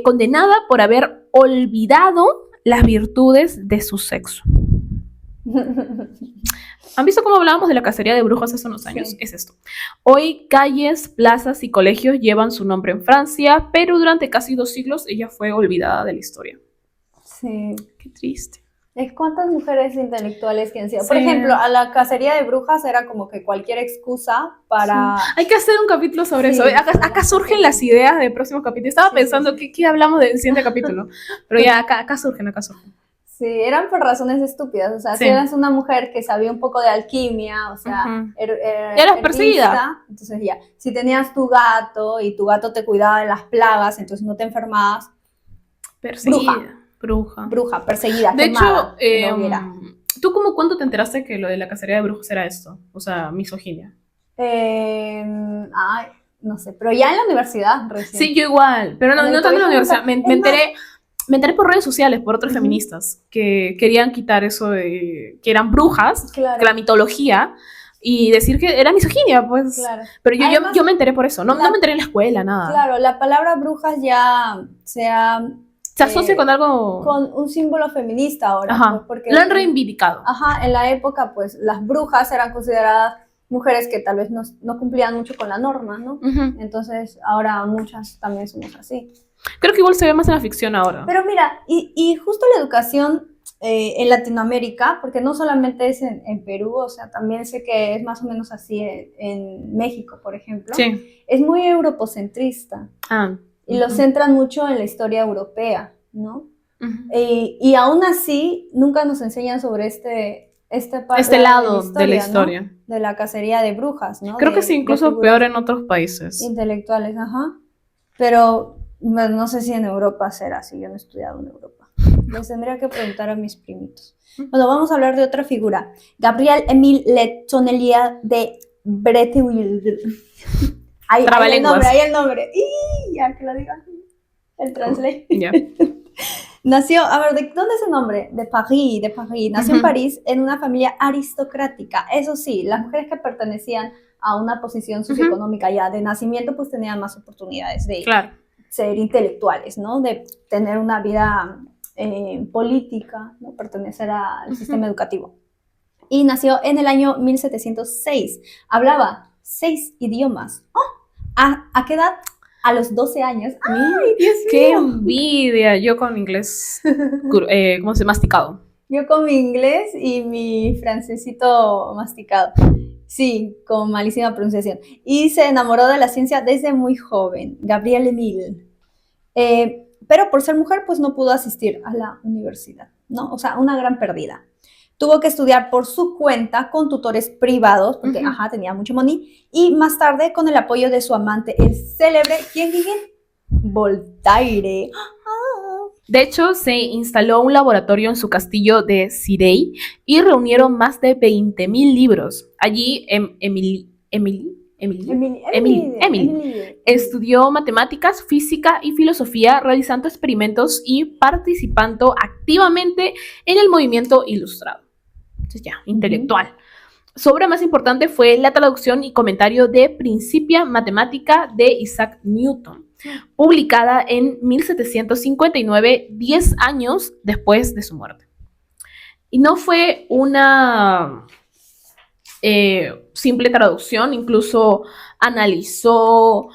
condenada por haber olvidado las virtudes de su sexo. ¿Han visto cómo hablábamos de la cacería de brujas hace unos años? Sí. Es esto. Hoy calles, plazas y colegios llevan su nombre en Francia, pero durante casi 2 siglos ella fue olvidada de la historia. Sí. Qué triste. ¿Cuántas mujeres intelectuales que han sido? Sí. Por ejemplo, a la cacería de brujas era como que cualquier excusa para... Sí. Hay que hacer un capítulo sobre eso. Acá surgen las ideas del próximo capítulo. Estaba pensando, ¿qué hablamos del siguiente capítulo? Pero ya, acá surgen. Sí, eran por razones estúpidas, o sea, si eras una mujer que sabía un poco de alquimia, o sea, eras perseguida. Entonces ya, si tenías tu gato y tu gato te cuidaba de las plagas, entonces no te enfermabas. Perseguida. Bruja, perseguida, de quemada, hecho, ¿tú cuándo te enteraste que lo de la cacería de brujos era esto? O sea, misoginia. No sé, pero ya en la universidad recién. Sí, yo igual, pero no tanto en la universidad, me enteré por redes sociales, por otras feministas, que querían quitar eso de que eran brujas, que la mitología, y decir que era misoginia, pues. Claro. Pero yo me enteré por eso, no me enteré en la escuela, nada. Claro, la palabra brujas ya se asocia con algo... Con un símbolo feminista ahora. Ajá, porque lo han reivindicado. Ajá, en la época, pues, las brujas eran consideradas mujeres que tal vez no cumplían mucho con la norma, ¿no? Entonces, ahora muchas también somos así. Creo que igual se ve más en la ficción ahora. Pero mira, y justo la educación en Latinoamérica, porque no solamente es en Perú, o sea, también sé que es más o menos así en México, por ejemplo. Sí. Es muy europocentrista. Y lo centran mucho en la historia europea, ¿no? Y aún así, nunca nos enseñan sobre este lado de la historia, ¿no? De la cacería de brujas, ¿no? Creo que sí, incluso peor en otros países. Intelectuales, ajá. Pero... no sé si en Europa será así, yo no he estudiado en Europa. Les tendría que preguntar a mis primitos. Bueno, vamos a hablar de otra figura. Gabriel-Émile Le Tonnelier de Bretteville. Ahí Trabalenguas. hay el nombre. ¡Y! Ya que lo digan. El translate. Ya. Nació, a ver, ¿de dónde es el nombre? De París. Nació en París en una familia aristocrática. Eso sí, las mujeres que pertenecían a una posición socioeconómica ya de nacimiento, pues tenían más oportunidades de Claro. ser intelectuales, ¿no? De tener una vida política, ¿no? Pertenecer al sistema educativo. Y nació en el año 1706. Hablaba 6 idiomas. ¡Oh! ¿A qué edad? A los 12 años. ¡Ay, Dios ¡Qué mío! envidia! Yo con inglés, ¿cómo se masticado? Yo con mi inglés y mi francesito masticado. Sí, con malísima pronunciación. Y se enamoró de la ciencia desde muy joven, Gabriel Émile. Pero por ser mujer, pues no pudo asistir a la universidad, ¿no? O sea, una gran pérdida. Tuvo que estudiar por su cuenta con tutores privados, porque, tenía mucho money, y más tarde con el apoyo de su amante, el célebre, ¿quién? Voltaire. De hecho, se instaló un laboratorio en su castillo de Cirey y reunieron más de 20.000 libros. Allí, Emily estudió matemáticas, física y filosofía, realizando experimentos y participando activamente en el movimiento ilustrado. Entonces ya, intelectual. Su obra más importante fue la traducción y comentario de Principia Mathematica de Isaac Newton, publicada en 1759, 10 años después de su muerte. Y no fue una simple traducción, incluso analizó,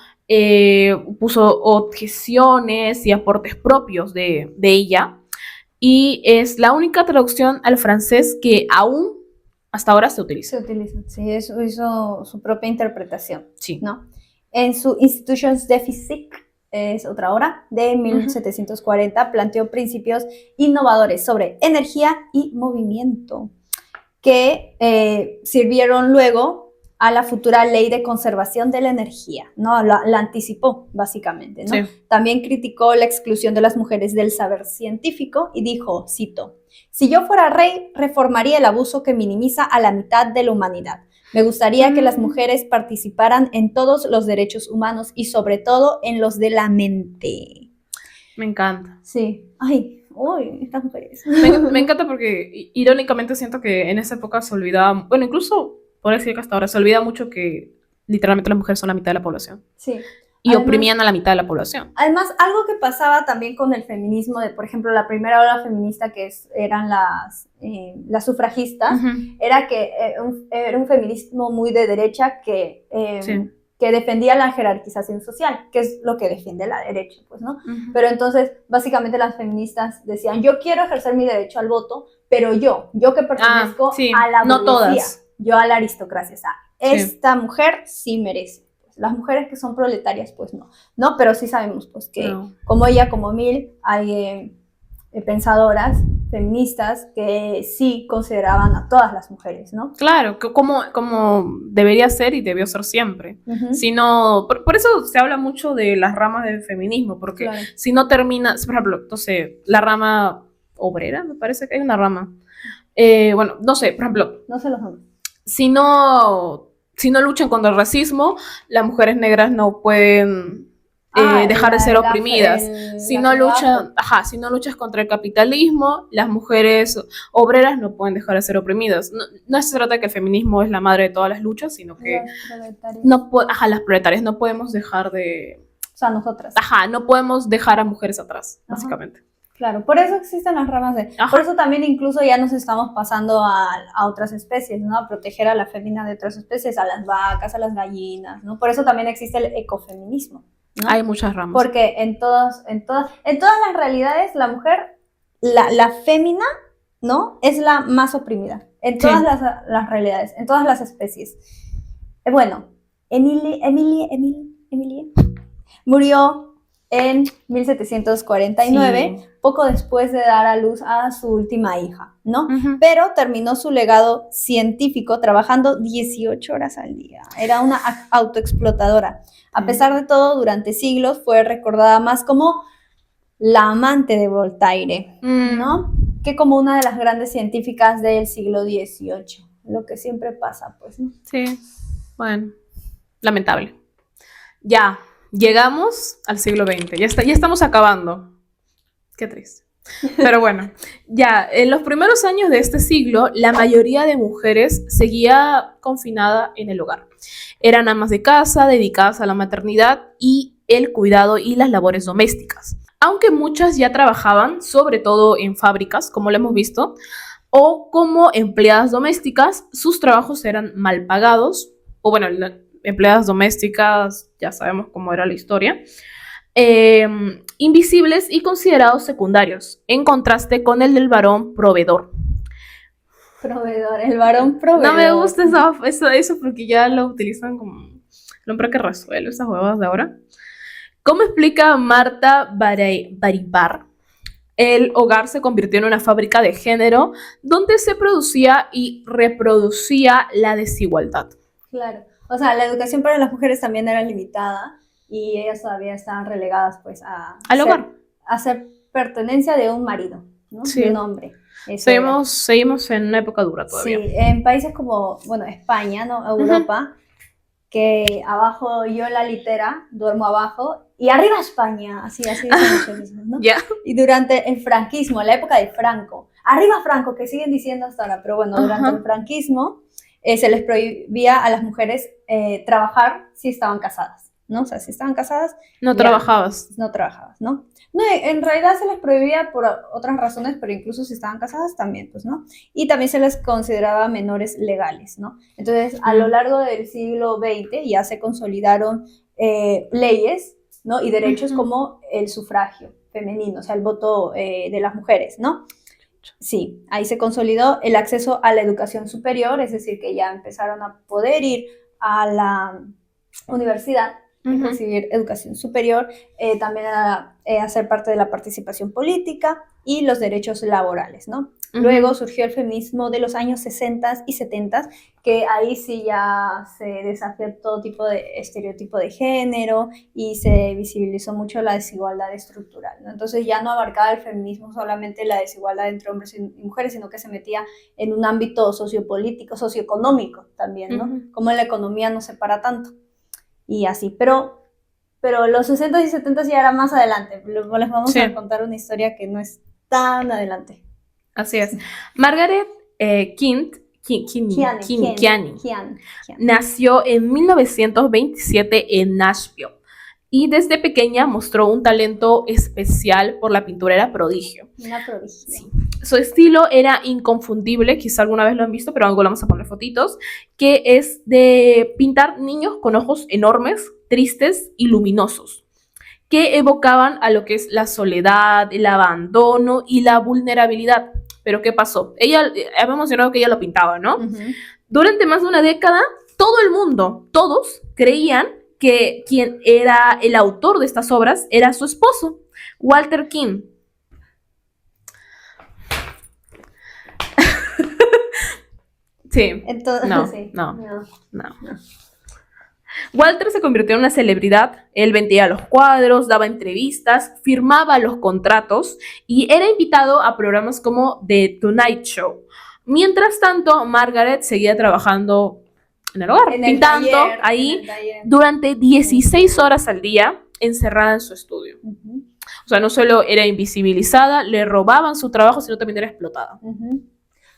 puso objeciones y aportes propios de ella, y es la única traducción al francés que aún hasta ahora se utiliza. Se utiliza, sí, eso hizo su propia interpretación, Sí. ¿no? En su Institutions de Physique, es otra obra, de 1740, planteó principios innovadores sobre energía y movimiento, que sirvieron luego a la futura ley de conservación de la energía, ¿no? La anticipó, básicamente, ¿no? Sí. También criticó la exclusión de las mujeres del saber científico y dijo, cito, si yo fuera rey, reformaría el abuso que minimiza a la mitad de la humanidad. Me gustaría que las mujeres participaran en todos los derechos humanos y sobre todo en los de la mente. Me encanta. Sí. Ay, uy, estas mujeres. Me encanta porque irónicamente siento que en esa época se olvidaba, bueno, incluso por decir que hasta ahora se olvida mucho que literalmente las mujeres son la mitad de la población. Sí. Y Además, oprimían a la mitad de la población. Además, algo que pasaba también con el feminismo, de por ejemplo, la primera ola feminista eran las sufragistas, era que era un feminismo muy de derecha que defendía la jerarquización social, que es lo que defiende la derecha, pues, ¿no? Pero entonces, básicamente las feministas decían, yo quiero ejercer mi derecho al voto, pero yo que pertenezco a la burguesía, no todas. yo a la aristocracia, o sea, esta mujer sí merece. Las mujeres que son proletarias, pues no, pero sí sabemos pues que como ella, como Mil, hay pensadoras feministas que sí consideraban a todas las mujeres, ¿no? Claro, como debería ser y debió ser siempre. Si no, por eso se habla mucho de las ramas del feminismo, porque si no termina, por ejemplo, entonces, la rama obrera, me parece que hay una rama. Bueno, no sé, por ejemplo. No sé los nombres. Si no luchan contra el racismo, las mujeres negras no pueden dejar de ser oprimidas. Si no luchas contra el capitalismo, las mujeres obreras no pueden dejar de ser oprimidas. No se trata de que el feminismo es la madre de todas las luchas, sino que las proletarias no podemos dejar de... O sea, nosotras. No podemos dejar a mujeres atrás, básicamente. Claro, por eso existen las ramas por eso también incluso ya nos estamos pasando a otras especies, ¿no? A proteger a la fémina de otras especies, a las vacas, a las gallinas, ¿no? Por eso también existe el ecofeminismo, ¿no? Hay muchas ramas. Porque en todas las realidades la mujer, la fémina, ¿no? Es la más oprimida. En todas las realidades, en todas las especies. Bueno, Emilie murió en 1749, poco después de dar a luz a su última hija, ¿no? Pero terminó su legado científico trabajando 18 horas al día. Era una autoexplotadora. A pesar de todo, durante siglos fue recordada más como la amante de Voltaire, ¿no? Que como una de las grandes científicas del siglo XVIII, lo que siempre pasa, pues, ¿no? Sí, bueno, lamentable. Ya, llegamos al siglo XX, ya estamos acabando. Qué triste. Pero bueno, ya, en los primeros años de este siglo, la mayoría de mujeres seguía confinada en el hogar. Eran amas de casa, dedicadas a la maternidad y el cuidado y las labores domésticas. Aunque muchas ya trabajaban, sobre todo en fábricas, como lo hemos visto, o como empleadas domésticas, sus trabajos eran mal pagados, o bueno, empleadas domésticas, ya sabemos cómo era la historia, invisibles y considerados secundarios, en contraste con el del varón proveedor. Proveedor, el varón proveedor. No me gusta eso porque ya lo utilizan como el hombre que resuelve esas huevas de ahora. ¿Cómo explica Marta Baribar? El hogar se convirtió en una fábrica de género donde se producía y reproducía la desigualdad. Claro, o sea, la educación para las mujeres también era limitada y ellas todavía estaban relegadas pues al hogar, a ser pertenencia de un marido, ¿no? Sí. De un hombre. Seguimos en una época dura todavía. Sí, en países como, bueno, España, ¿no? Europa, que abajo yo la litera, duermo abajo, y arriba España, así dicen muchas veces, ¿no? Ya. Y durante el franquismo, la época de Franco, arriba Franco, que siguen diciendo hasta ahora, pero bueno, durante el franquismo se les prohibía a las mujeres trabajar si estaban casadas, ¿no? O sea, si estaban casadas... No trabajabas, ¿no? No, en realidad se les prohibía por otras razones, pero incluso si estaban casadas también, pues, ¿no? Y también se les consideraba menores legales, ¿no? Entonces, a lo largo del siglo XX ya se consolidaron leyes, ¿no? Y derechos como el sufragio femenino, o sea, el voto de las mujeres, ¿no? Sí, ahí se consolidó el acceso a la educación superior, es decir, que ya empezaron a poder ir a la universidad, recibir educación superior, también a ser parte de la participación política y los derechos laborales, ¿no? Luego surgió el feminismo de los años 60 y 70, que ahí sí ya se desafió todo tipo de estereotipo de género y se visibilizó mucho la desigualdad estructural, ¿no? Entonces ya no abarcaba el feminismo solamente la desigualdad entre hombres y mujeres, sino que se metía en un ámbito sociopolítico, socioeconómico también, ¿no? Como la economía no se para tanto. Y así, pero los 60 y 70 ya era más adelante. Les vamos a contar una historia que no es tan adelante. Así es. Margaret Keane nació en 1927 en Nashville y desde pequeña mostró un talento especial por la pintura, era prodigio. Una prodigio. Sí. Su estilo era inconfundible, quizá alguna vez lo han visto, pero algo vamos a poner fotitos, que es de pintar niños con ojos enormes, tristes y luminosos, que evocaban a lo que es la soledad, el abandono y la vulnerabilidad. Pero ¿qué pasó? Ella, había mencionado que ella lo pintaba, ¿no? Durante más de una década, todo el mundo, todos, creían que quien era el autor de estas obras era su esposo, Walter Keane. Sí. Entonces, no. Walter se convirtió en una celebridad. Él vendía los cuadros, daba entrevistas, firmaba los contratos y era invitado a programas como The Tonight Show. Mientras tanto, Margaret seguía trabajando en el hogar, pintando ahí durante 16 horas al día, encerrada en su estudio. O sea, no solo era invisibilizada, le robaban su trabajo, sino también era explotada.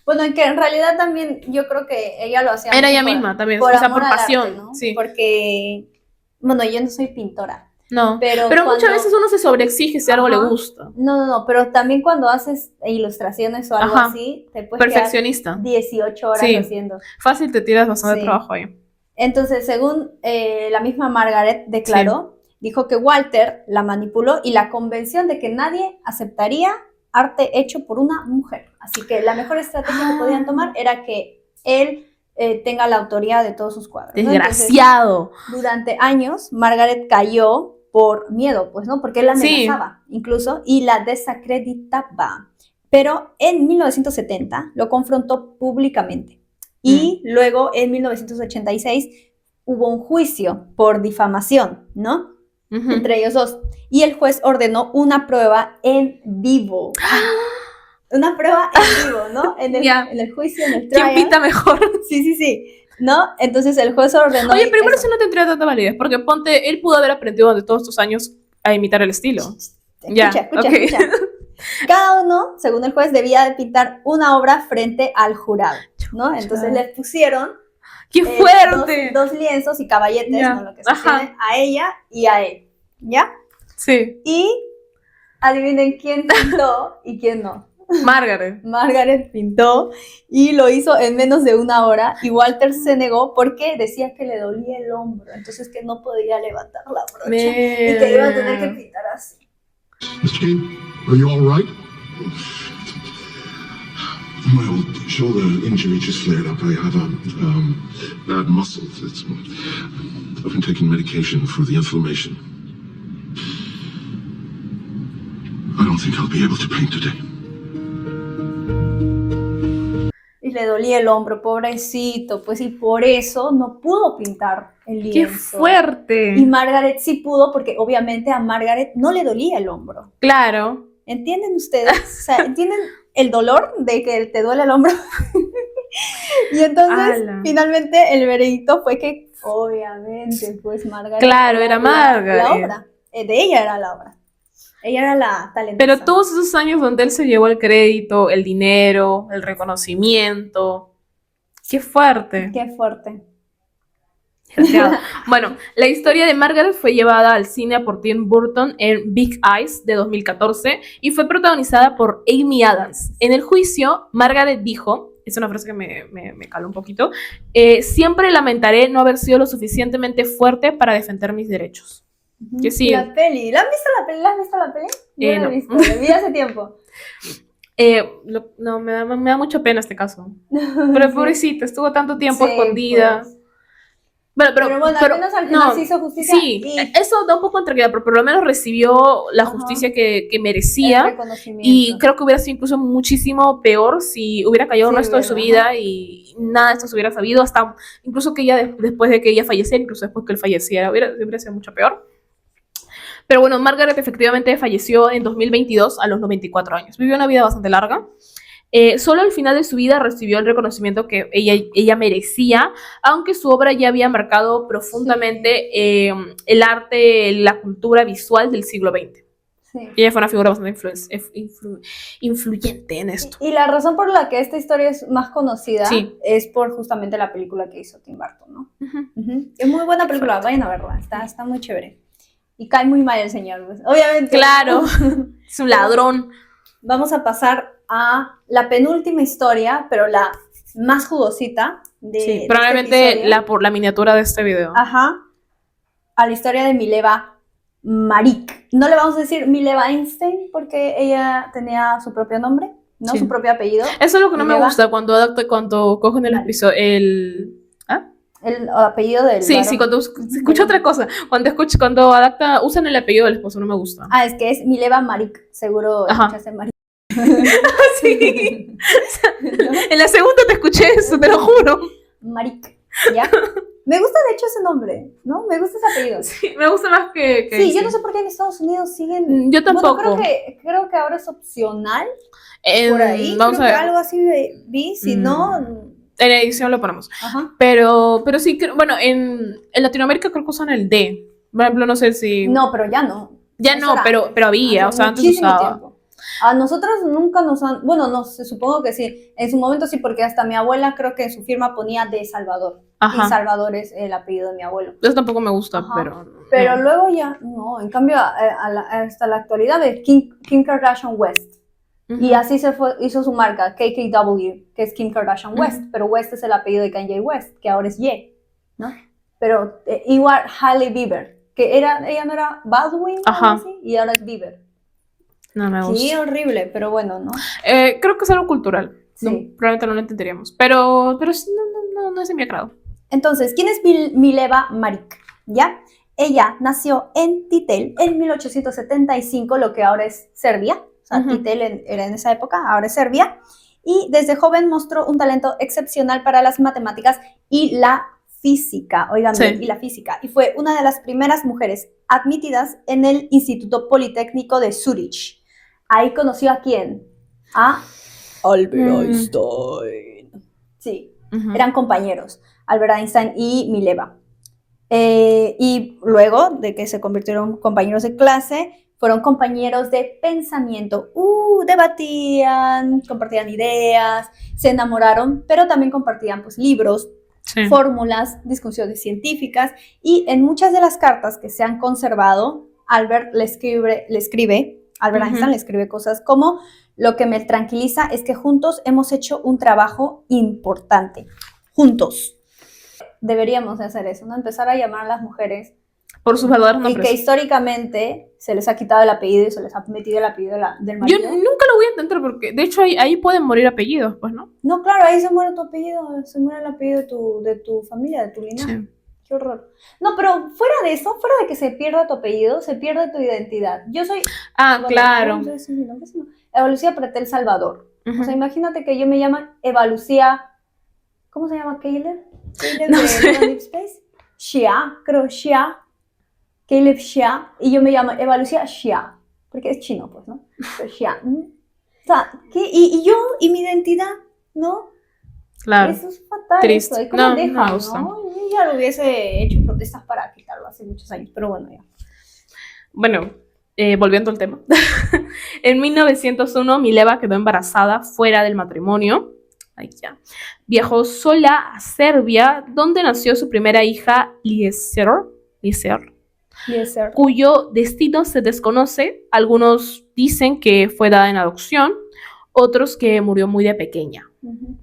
Bueno, en que en realidad también yo creo que ella lo hacía era ella misma también, por o sea, amor por pasión, al arte, ¿no? Sí. Porque, bueno, yo no soy pintora. No, pero muchas veces uno se sobreexige si algo le gusta. No, pero también cuando haces ilustraciones o algo así, te puedes perfeccionista. quedar 18 horas haciendo. Fácil te tiras bastante trabajo ahí. Entonces, según la misma Margaret declaró, dijo que Walter la manipuló y la convenció de que nadie aceptaría arte hecho por una mujer. Así que la mejor estrategia que podían tomar era que él tenga la autoría de todos sus cuadros, ¿no? Desgraciado. Entonces, durante años, Margaret cayó por miedo, pues, ¿no? Porque él la amenazaba, incluso, y la desacreditaba. Pero en 1970 lo confrontó públicamente. Y luego, en 1986, hubo un juicio por difamación, ¿no? Ujú. entre ellos dos. Y el juez ordenó una prueba en vivo. Una prueba en vivo, ¿no? En Ya. el juicio, en el ¿Quién trial. pinta mejor? Sí. ¿No? Entonces el juez ordenó. Oye, pero igual eso. eso no tendría tanta validez, porque ponte, él pudo haber aprendido de todos estos años a imitar el estilo. Ya, Escucha. ok. Cada uno, según el juez, debía de pintar una obra frente al jurado, ¿no? Entonces les pusieron ¡Qué fuerte! dos lienzos y caballetes, Ya. ¿no? Lo que sostienen a ella y a él, ¿ya? Sí, Y adivinen quién pintó y quién no. Margaret. Margaret pintó y lo hizo en menos de una hora y Walter se negó porque decía que le dolía el hombro, entonces que no podía levantar la brocha y que iba a tener que pintar así. Mr. King, are you all right? My old shoulder injury just flared up. I have a bad muscle. I've been taking medication for the inflammation. I don't think I'll be able to paint today. Y le dolía el hombro, pobrecito, pues y por eso no pudo pintar el ¡Qué lienzo. fuerte! Y Margaret sí pudo porque obviamente a Margaret no le dolía el hombro. Claro. ¿Entienden ustedes? O sea, ¿entienden el dolor de que te duele el hombro? Y entonces, Ala. finalmente, el veredicto fue que, obviamente, pues Margaret... Claro, era Margaret. La obra. De ella era la obra. Ella era la talentosa. Pero todos esos años donde él se llevó el crédito, el dinero, el reconocimiento. ¡Qué fuerte! Qué fuerte. Desgraciado. Bueno, la historia de Margaret fue llevada al cine por Tim Burton en Big Eyes de 2014 y fue protagonizada por Amy Adams. En el juicio, Margaret dijo, es una frase que me caló un poquito, siempre lamentaré no haber sido lo suficientemente fuerte para defender mis derechos. Que sí. La peli. ¿La has visto la peli? ¿La has visto la peli? Yo la No. he visto, la vi hace tiempo. No, me da mucha pena este caso. Pero pobrecita, estuvo tanto tiempo Sí, escuida. pues. Bueno, Pero bueno, al menos al final se hizo justicia. Sí, y eso da un poco en tranquilidad, pero por lo menos recibió la Ajá. justicia que el merecía. reconocimiento. Y creo que hubiera sido incluso muchísimo peor si hubiera caído el Sí, resto de su ¿verdad? vida y nada de esto se hubiera sabido, hasta incluso que ella, después de que ella falleciera, incluso después que él falleciera, hubiera sido mucho peor. Pero bueno, Margaret efectivamente falleció en 2022 a los 94 años. Vivió una vida bastante larga. Solo al final de su vida recibió el reconocimiento que ella merecía, aunque su obra ya había marcado profundamente el arte, la cultura visual del siglo XX. Sí. Ella fue una figura bastante influyente en esto. Y la razón por la que esta historia es más conocida Sí. es por justamente la película que hizo Tim Burton, ¿no? Ujú. Ujú. Es muy buena película, vayan a verla, está muy chévere. Y cae muy mal el señor, pues. Obviamente. Claro, es un ladrón. Vamos a pasar a la penúltima historia, pero la más jugosita de Sí, de este probablemente episodio. por la miniatura de este video. Ajá. A la historia de Mileva Maric. No le vamos a decir Mileva Einstein porque ella tenía su propio nombre, ¿no? Sí. Su propio apellido. Eso es lo que no me Mileva. gusta cuando cogen el Vale. episodio, El apellido del Sí, varón. cuando se escucha otra cosa. Cuando usan el apellido del esposo, no me gusta. Ah, es que es Mileva Maric. Seguro Ajá. escuchaste Maric. Sí. En la segunda te escuché eso, te lo juro. Maric, ¿ya? Me gusta de hecho ese nombre, ¿no? Me gusta ese apellido. Sí, me gusta más que Sí, yo no sé por qué en Estados Unidos siguen... Yo tampoco. Bueno, creo que ahora es opcional En- por ahí. vamos Creo a que ver. algo así vi, si no... En la edición lo ponemos. Ajá. Pero sí, bueno, en Latinoamérica creo que usan el D. Por ejemplo, no sé si... No, pero ya no. Ya Eso no, era pero antes. había, Hace o sea, antes muchísimo usaba. tiempo. A nosotros nunca nos han... Bueno, no sé, supongo que sí. En su momento sí, porque hasta mi abuela creo que en su firma ponía de Salvador. Ajá. Y Salvador es el apellido de mi abuelo. Eso tampoco me gusta, Ajá. no. Pero luego ya, no. En cambio, hasta la actualidad es Kim Kardashian West. Ujú. Y así hizo su marca, KKW, que es Kim Kardashian West, pero West es el apellido de Kanye West, que ahora es Ye, ¿no? Pero igual Hailey Bieber, que ella no era Baldwin, Ajá. algo así, y ahora es Bieber. No me gusta. Sí, horrible, pero bueno, ¿no? Creo que es algo cultural. Sí. No, probablemente no lo entenderíamos. Pero sí, no es de mi agrado. Entonces, ¿quién es Mileva Maric? ¿Ya? Ella nació en Titel en 1875, lo que ahora es Serbia. O sea, Ujú. Titel era en esa época, ahora es Serbia. Y desde joven mostró un talento excepcional para las matemáticas y la física, oigan Sí. bien, y la física, y fue una de las primeras mujeres admitidas en el Instituto Politécnico de Zurich. Ahí conoció ¿a quién? A Albert Einstein. Sí, Ujú. eran compañeros, Albert Einstein y Mileva. Y luego de que se convirtieron en compañeros de clase, fueron compañeros de pensamiento. Debatían, compartían ideas, se enamoraron, pero también compartían pues, libros, Sí. fórmulas, discusiones científicas, y en muchas de las cartas que se han conservado, Albert Albert Ujú. Einstein le escribe cosas como: lo que me tranquiliza es que juntos hemos hecho un trabajo importante. Juntos. Deberíamos de hacer eso, ¿no? Empezar a llamar a las mujeres Por sus verdaderos y que nombres. históricamente se les ha quitado el apellido y se les ha metido el apellido del Yo marido. nunca lo voy a entender porque, de hecho, ahí pueden morir apellidos, pues, ¿no? No, claro, ahí se muere tu apellido, se muere el apellido de tu familia, de tu linaje. Sí. Qué horror. No, pero fuera de eso, fuera de que se pierda tu apellido, se pierde tu identidad. Yo soy, Ah, bueno, claro. no sé si mi nombre es, no, Eva Lucía Pretel Salvador. Ujú. O sea, imagínate que yo me llamo Eva Lucía, ¿cómo se llama Caleb? Caleb No de sé. Little Deep Space. Shia, creo Shia. Caleb Shia. Y yo me llamo Eva Lucía Shia. Porque es chino, pues, ¿no? Pero Shia. O sea, ¿qué? Y yo, y mi identidad, ¿no? Claro. Eso es fatal. Triste. Eso. ¿Y cómo No, dejan, no me gusta. no? Yo ya lo hubiese hecho protestas para quitarlo hace muchos años, pero bueno, ya. Bueno, volviendo al tema. En 1901, Mileva quedó embarazada fuera del matrimonio. Ahí ya. Viajó sola a Serbia, donde nació su primera hija, Lieser, Eliezer. cuyo destino se desconoce. Algunos dicen que fue dada en adopción, otros que murió muy de pequeña. Ujú.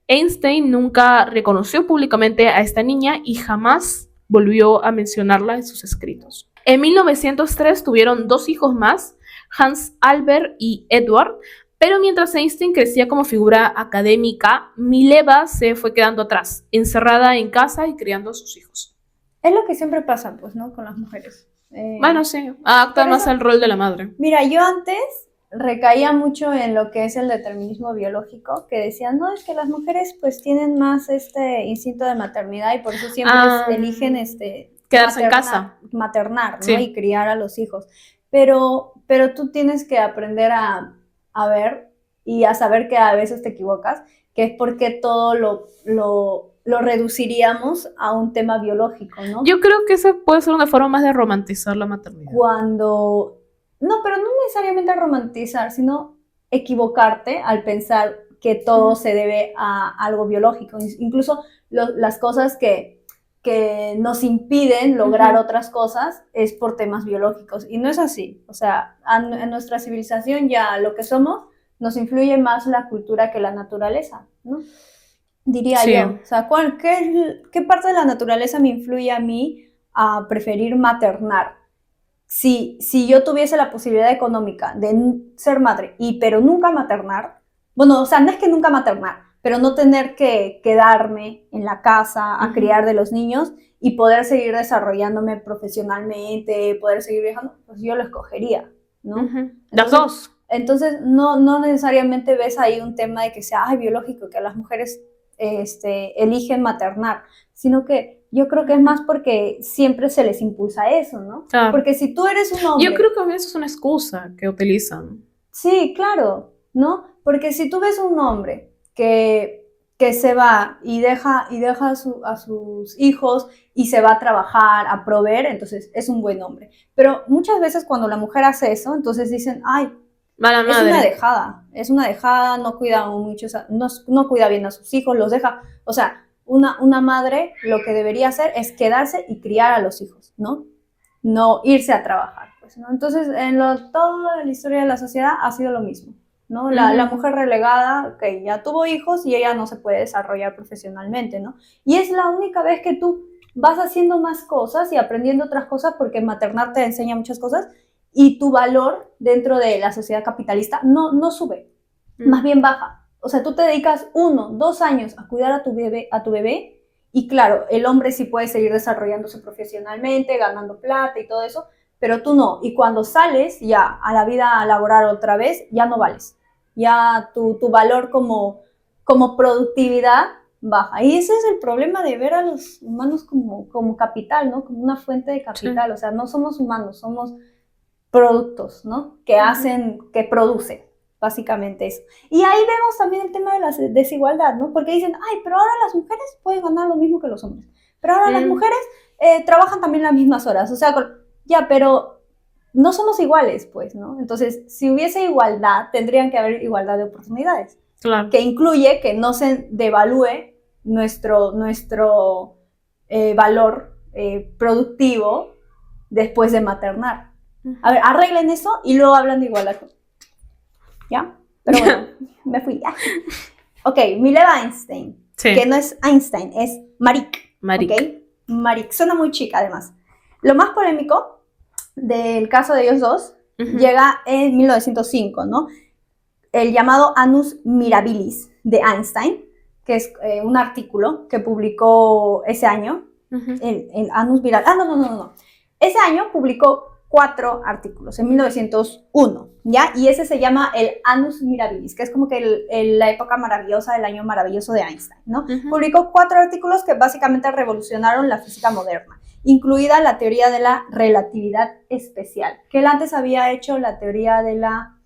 Einstein nunca reconoció públicamente a esta niña y jamás volvió a mencionarla en sus escritos. En 1903 tuvieron 2 hijos más, Hans Albert y Edward, pero mientras Einstein crecía como figura académica, Mileva se fue quedando atrás, encerrada en casa y criando a sus hijos. Es lo que siempre pasa, pues, ¿no? Con las mujeres. Bueno, sí, adapta Por más eso- al rol de la madre. Mira, yo antes recaía mucho en lo que es el determinismo biológico, que decían, no, es que las mujeres pues tienen más este instinto de maternidad y por eso siempre eligen Quedarse en casa. maternar, ¿no? Sí. Y criar a los hijos. Pero tú tienes que aprender a ver y a saber que a veces te equivocas, que es porque todo lo reduciríamos a un tema biológico, ¿no? Yo creo que esa puede ser una forma más de romantizar la maternidad. Cuando... No, pero no necesariamente romantizar, sino equivocarte al pensar que todo se debe a algo biológico. Incluso las cosas que nos impiden lograr otras cosas es por temas biológicos. Y no es así. O sea, en nuestra civilización ya lo que somos nos influye más la cultura que la naturaleza, ¿no? Diría Sí. yo. O sea, ¿qué parte de la naturaleza me influye a mí a preferir maternar? Si yo tuviese la posibilidad económica de ser madre, pero nunca maternar, bueno, o sea, no es que nunca maternar, pero no tener que quedarme en la casa a criar de los niños y poder seguir desarrollándome profesionalmente, poder seguir viajando, pues yo lo escogería, ¿no? Las dos. Entonces, no necesariamente ves ahí un tema de que sea biológico, que las mujeres eligen maternar, sino que yo creo que es más porque siempre se les impulsa eso, ¿no? Claro. Porque si tú eres un hombre... Yo creo que a veces es una excusa que utilizan. Sí, claro, ¿no? Porque si tú ves un hombre que se va y deja a sus hijos y se va a trabajar, a proveer, entonces es un buen hombre. Pero muchas veces cuando la mujer hace eso, entonces dicen, ay, Mala madre. es una dejada, no cuida mucho, no cuida bien a sus hijos, los deja, o sea, una madre lo que debería hacer es quedarse y criar a los hijos, ¿no? No irse a trabajar, pues, ¿no? Entonces, toda la historia de la sociedad ha sido lo mismo, ¿no? La mujer relegada, que ya tuvo hijos y ella no se puede desarrollar profesionalmente, ¿no? Y es la única vez que tú vas haciendo más cosas y aprendiendo otras cosas porque maternar te enseña muchas cosas y tu valor dentro de la sociedad capitalista no sube, más bien baja. O sea, tú te dedicas 1, 2 años a cuidar a tu bebé y claro, el hombre sí puede seguir desarrollándose profesionalmente, ganando plata y todo eso, pero tú no. Y cuando sales ya a la vida laboral otra vez, ya no vales. Ya tu valor como productividad baja. Y ese es el problema de ver a los humanos como capital, ¿no? Como una fuente de capital. Sí. O sea, no somos humanos, somos productos, ¿no? Que hacen, que producen, básicamente eso. Y ahí vemos también el tema de la desigualdad, ¿no? Porque dicen, ay, pero ahora las mujeres pueden ganar lo mismo que los hombres. Pero ahora las mujeres trabajan también las mismas horas. O sea, ya, pero no somos iguales, pues, ¿no? Entonces, si hubiese igualdad, tendrían que haber igualdad de oportunidades. Claro. Que incluye que no se devalúe nuestro valor productivo después de maternar. A ver, arreglen eso y luego hablan de igualdad. ¿Ya? Pero bueno, me fui. Ok, Mileva Einstein, Sí. que no es Einstein, es Marik. Marik. ¿Okay? Marik, suena muy chica además. Lo más polémico del caso de ellos dos llega en 1905, ¿no? El llamado Annus Mirabilis de Einstein, que es un artículo que publicó ese año, el Annus Mirabilis. No. Ese año publicó 4 artículos, en 1901, ¿ya? Y ese se llama el Annus Mirabilis, que es como que la época maravillosa, el año maravilloso de Einstein, ¿no? Publicó 4 artículos que básicamente revolucionaron la física moderna, incluida la teoría de la relatividad especial, que él antes había hecho la teoría de la...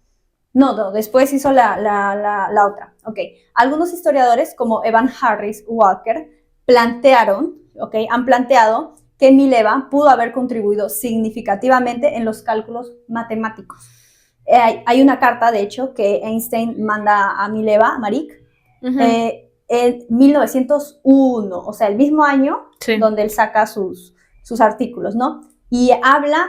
No, después hizo la otra. Ok, algunos historiadores como Evan Harris Walker han planteado que Mileva pudo haber contribuido significativamente en los cálculos matemáticos. Hay una carta, de hecho, que Einstein manda a Mileva, a Marik, en 1901, o sea, el mismo año donde él saca sus artículos, ¿no? Y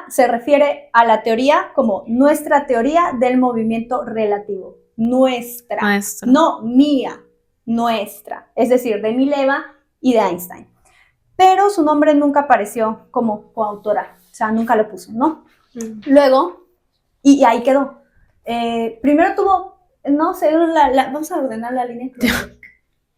se refiere a la teoría como nuestra teoría del movimiento relativo. Nuestra. No mía, nuestra. Es decir, de Mileva y de Einstein. Pero su nombre nunca apareció como coautora, o sea, nunca lo puso, ¿no? Luego, y ahí quedó. Primero tuvo, no sé, vamos a ordenar la línea.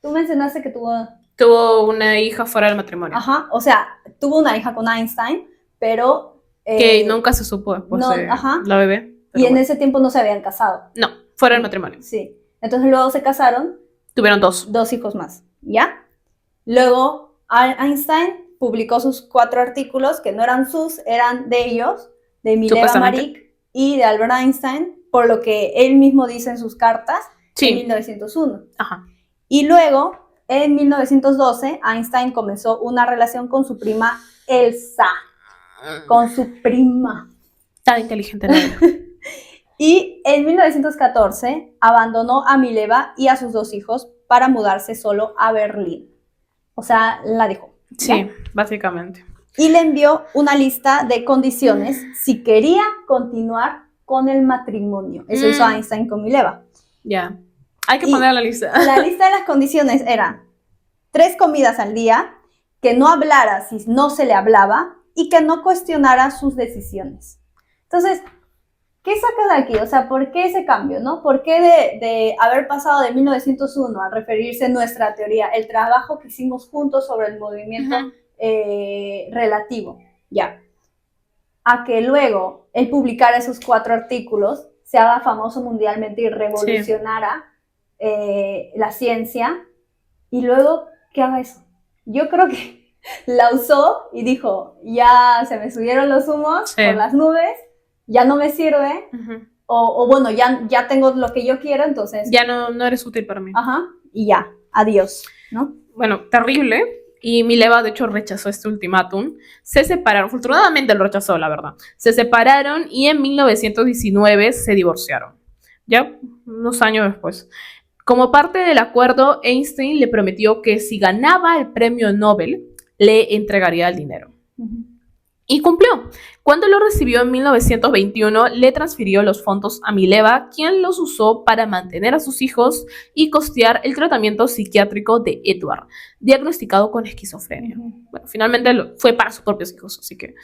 Tú mencionaste que tuvo una hija fuera del matrimonio. Ajá, o sea, tuvo una hija con Einstein, pero... que nunca se supo después de la bebé. Y en ese tiempo no se habían casado. No, fuera del matrimonio. Sí, entonces luego se casaron. Tuvieron 2. 2 hijos más, ¿ya? Luego... Einstein publicó sus 4 artículos, que no eran sus, eran de ellos, de Mileva Marik y de Albert Einstein, por lo que él mismo dice en sus cartas, en 1901. Ajá. Y luego, en 1912, Einstein comenzó una relación con su prima Elsa. Con su prima. Tan inteligente la era. Y en 1914, abandonó a Mileva y a sus 2 hijos para mudarse solo a Berlín. O sea, la dejó. ¿ya? Sí, básicamente. Y le envió una lista de condiciones si quería continuar con el matrimonio. Eso hizo Einstein con Mileva. Ya. Hay que poner la lista. La lista de las condiciones era 3 comidas al día, que no hablara si no se le hablaba y que no cuestionara sus decisiones. Entonces, ¿qué sacas de aquí? O sea, ¿por qué ese cambio, no? ¿Por qué de haber pasado de 1901 a referirse a nuestra teoría, el trabajo que hicimos juntos sobre el movimiento relativo, ya, a que luego él publicara esos 4 artículos, se haga famoso mundialmente y revolucionara la ciencia, y luego que haga eso? Yo creo que la usó y dijo, ya se me subieron los humos por las nubes, ya no me sirve, o bueno, ya tengo lo que yo quiero, entonces... Ya no eres útil para mí. Ajá, y ya, adiós, ¿no? Bueno, terrible, y Mileva de hecho rechazó este ultimátum. Se separaron, afortunadamente lo rechazó, la verdad. Se separaron y en 1919 se divorciaron, ya unos años después. Como parte del acuerdo, Einstein le prometió que si ganaba el premio Nobel, le entregaría el dinero. Y cumplió. Cuando lo recibió en 1921, le transfirió los fondos a Mileva, quien los usó para mantener a sus hijos y costear el tratamiento psiquiátrico de Edward, diagnosticado con esquizofrenia. Bueno, finalmente fue para sus propios hijos, así que...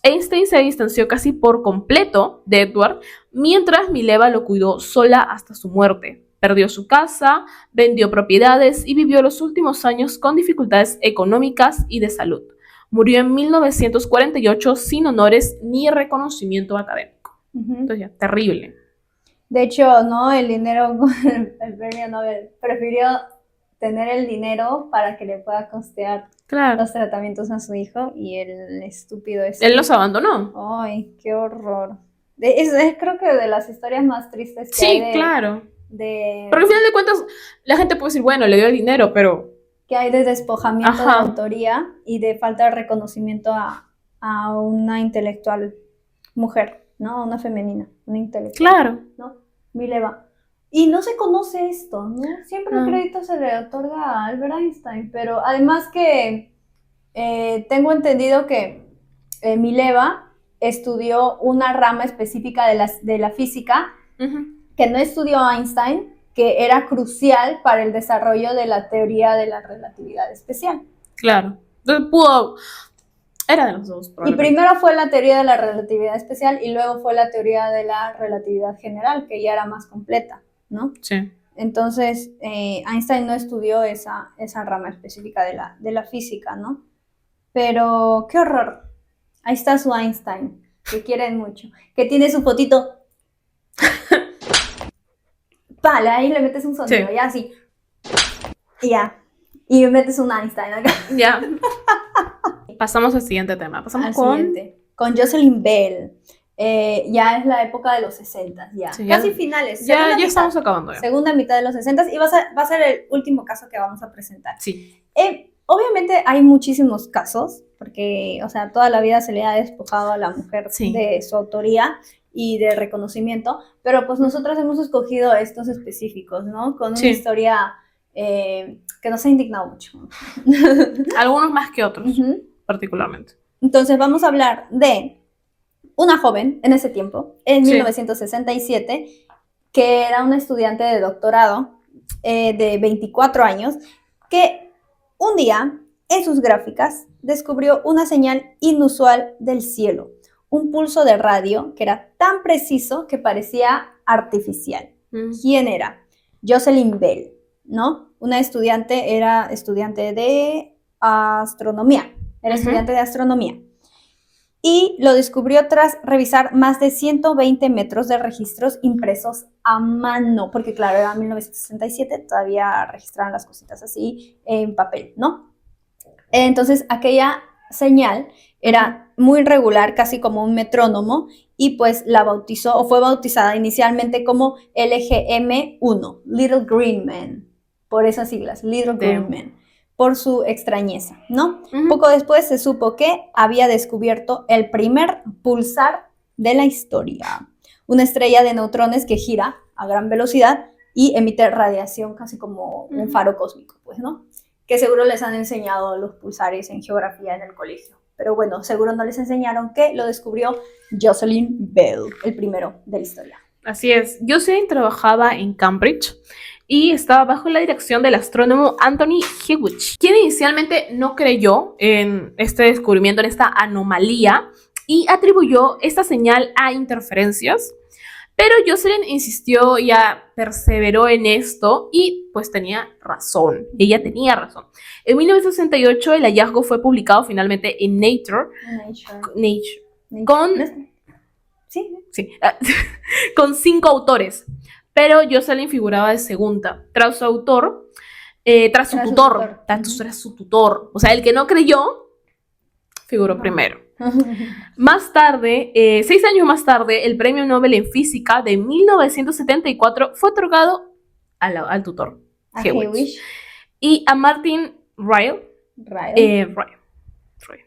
Einstein se distanció casi por completo de Edward, mientras Mileva lo cuidó sola hasta su muerte. Perdió su casa, vendió propiedades y vivió los últimos años con dificultades económicas y de salud. Murió en 1948 sin honores ni reconocimiento académico. Entonces ya, terrible. De hecho, no, el dinero con el premio Nobel. Prefirió tener el dinero para que le pueda costear Claro. los tratamientos a su hijo y el estúpido Él los abandonó. Ay, qué horror. Es creo que de las historias más tristes que hay Sí, claro. de Porque al final de cuentas, la gente puede decir, bueno, le dio el dinero, pero que hay de despojamiento de Ajá. autoría y de falta de reconocimiento a una intelectual mujer, ¿no? A una femenina, una intelectual, claro. ¿no? Mileva. Y no se conoce esto, ¿no? Siempre el No. crédito se le otorga a Albert Einstein, pero además que tengo entendido que Mileva estudió una rama específica de la física Ujú. que no estudió Einstein, que era crucial para el desarrollo de la teoría de la relatividad especial. Claro. Entonces pudo... Era de los dos, Y probablemente. primero fue la teoría de la relatividad especial y luego fue la teoría de la relatividad general, que ya era más completa, ¿no? Sí. Entonces, Einstein no estudió esa rama específica de la física, ¿no? Pero, qué horror. Ahí está su Einstein, que quieren mucho, que tiene su fotito. Vale, ahí le metes un sonido, Sí. ya así. Y ya. Y metes un Einstein acá. Ya. Pasamos al siguiente tema. Pasamos Al con... siguiente. Con Jocelyn Bell. Ya es la época de los 60, ya. Sí, ya- Casi finales. Ya, segunda ya mitad. estamos acabando ya. Segunda mitad de los 60 y va a ser el último caso que vamos a presentar. Sí. Obviamente hay muchísimos casos, porque, o sea, toda la vida se le ha despojado a la mujer Sí. de su autoría y de reconocimiento, pero pues nosotros hemos escogido estos específicos, ¿no? Con una Sí. historia que nos ha indignado mucho. Algunos más que otros, Ujú. particularmente. Entonces vamos a hablar de una joven en ese tiempo, en Sí. 1967, que era una estudiante de doctorado de 24 años, que un día en sus gráficas descubrió una señal inusual del cielo, un pulso de radio que era tan preciso que parecía artificial. ¿Quién era? Jocelyn Bell, ¿no? Era estudiante de astronomía, era Ujú. estudiante de astronomía. Y lo descubrió tras revisar más de 120 metros de registros impresos a mano, porque claro, era 1967, todavía registraban las cositas así en papel, ¿no? Entonces, aquella señal era muy regular, casi como un metrónomo, y pues la bautizó, o fue bautizada inicialmente como LGM-1, Little Green Man, por esas siglas, Little Green Man, por su extrañeza, ¿no? Ujú. Poco después se supo que había descubierto el primer pulsar de la historia, una estrella de neutrones que gira a gran velocidad y emite radiación casi como un Ujú. faro cósmico, pues, ¿no? Que seguro les han enseñado los pulsares en geografía en el colegio. Pero bueno, seguro no les enseñaron que lo descubrió Jocelyn Bell, el primero de la historia. Así es. Jocelyn trabajaba en Cambridge y estaba bajo la dirección del astrónomo Anthony Hewitt, quien inicialmente no creyó en este descubrimiento, en esta anomalía, y atribuyó esta señal a interferencias. Pero Jocelyn insistió, ya perseveró en esto y pues tenía razón. Ella tenía razón. En 1968 el hallazgo fue publicado finalmente en Nature. Con- Sí, Sí, con 5 autores, pero Jocelyn figuraba de segunda, tras su autor, tras su Tras su tutor, tutor. tras su tutor, o sea, el que no creyó, figuró primero. Más tarde, 6 años más tarde, el premio Nobel en Física de 1974 fue otorgado al tutor, a Hewitt, Hewitt, y a Martin Ryle. Ryle. Ryle.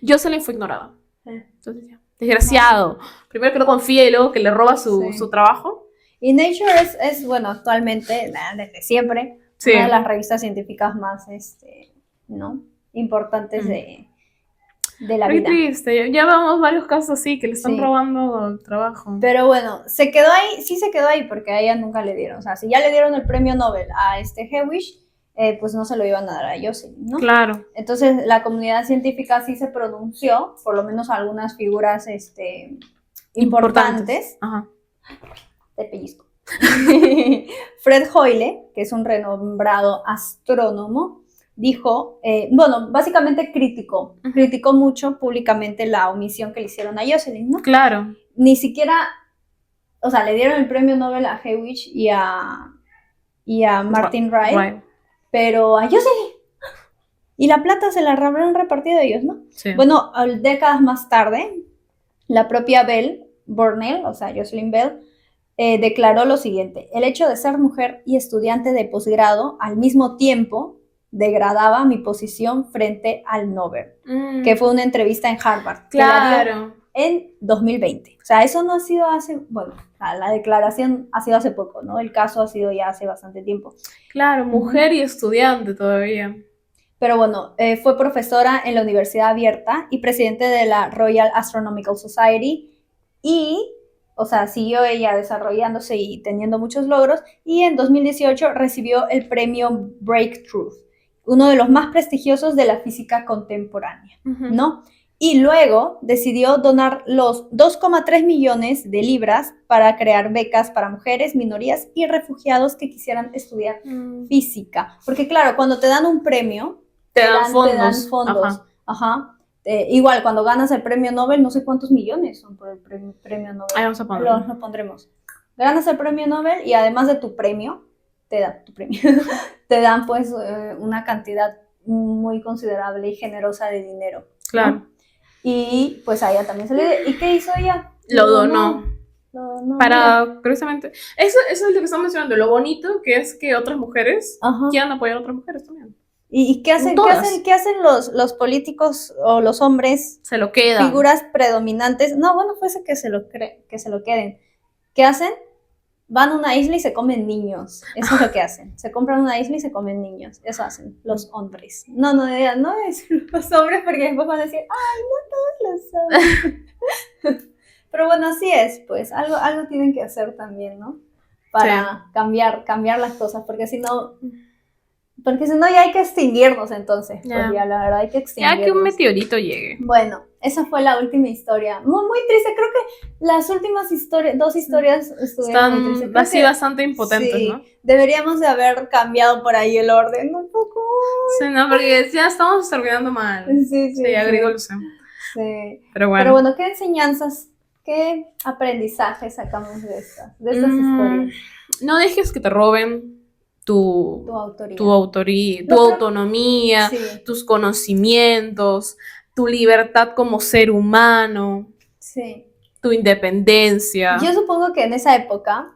Jocelyn fue ignorada. Ah. Entonces, ya. Desgraciado. Primero que no confía y luego que le roba su trabajo. Y Nature es, bueno, actualmente, desde siempre, Sí. una de las revistas científicas más, ¿no? importantes de la Qué vida. triste. Ya vemos varios casos así que le están Sí. robando el trabajo. Pero bueno, se quedó ahí porque a ella nunca le dieron. O sea, si ya le dieron el premio Nobel a Hewitt, pues no se lo iban a dar a Jocelyn, ¿no? Claro. Entonces la comunidad científica sí se pronunció, por lo menos algunas figuras importantes. Ajá. De pellizco. Fred Hoyle, que es un renombrado astrónomo, dijo, básicamente criticó mucho públicamente la omisión que le hicieron a Jocelyn, ¿no? Claro. Ni siquiera, o sea, le dieron el premio Nobel a Hewitt y a Martin Ryle, pero a ellos sí. Y la plata se la habrán repartido ellos, ¿no? Sí. Bueno, décadas más tarde, la propia Bell Burnell, o sea, Jocelyn Bell, declaró lo siguiente: el hecho de ser mujer y estudiante de posgrado al mismo tiempo degradaba mi posición frente al Nobel, que fue una entrevista en Harvard, que la dio en 2020. O sea, eso no ha sido bueno, la declaración ha sido hace poco, ¿no? El caso ha sido ya hace bastante tiempo. Claro, mujer y estudiante todavía. Pero bueno, fue profesora en la Universidad Abierta y presidente de la Royal Astronomical Society y, o sea, siguió ella desarrollándose y teniendo muchos logros, y en 2018 recibió el premio Breakthrough, uno de los más prestigiosos de la física contemporánea, ¿no? Y luego decidió donar los 2,3 millones de libras para crear becas para mujeres, minorías y refugiados que quisieran estudiar física. Porque claro, cuando te dan un premio, te dan fondos. Te dan fondos. Ajá. Igual, cuando ganas el premio Nobel, no sé cuántos millones son por el premio Nobel. Ahí vamos a ponerlo. Lo pondremos. Ganas el premio Nobel y además de tu premio, te dan pues una cantidad muy considerable y generosa de dinero. Claro. ¿no? Y pues a ella también se le... ¿Y qué hizo ella? Lo donó. Para, mira. precisamente, eso es lo que estamos mencionando, lo bonito que es que otras mujeres quieran apoyar a otras mujeres también. ¿Y qué hacen los políticos o los hombres? Se lo quedan. Figuras predominantes. No, bueno, fuese que se lo queden. ¿Qué hacen? Van a una isla y se comen niños. Eso es lo que hacen. Se compran una isla y se comen niños. Eso hacen los hombres. No es los hombres, porque después van a decir, ay, no todos los hombres. Pero bueno, así es, pues. Algo tienen que hacer también, ¿no? Para cambiar las cosas, porque si no ya hay que extinguirnos entonces. Ya. Porque la verdad hay que extinguirnos. Ya que un meteorito llegue. Bueno, esa fue la última historia. Muy, muy triste. Creo que las últimas dos historias estuvieron muy tristes. Así bastante impotentes, sí, ¿no? Deberíamos de haber cambiado por ahí el orden un poco. Sí, no, porque ya estamos terminando mal. Sí, agridulce. Sí. Pero bueno, ¿qué enseñanzas, qué aprendizajes sacamos de estas historias? No dejes que te roben tu autoría, tu autonomía, tus conocimientos, tu libertad como ser humano, tu independencia. Yo supongo que en esa época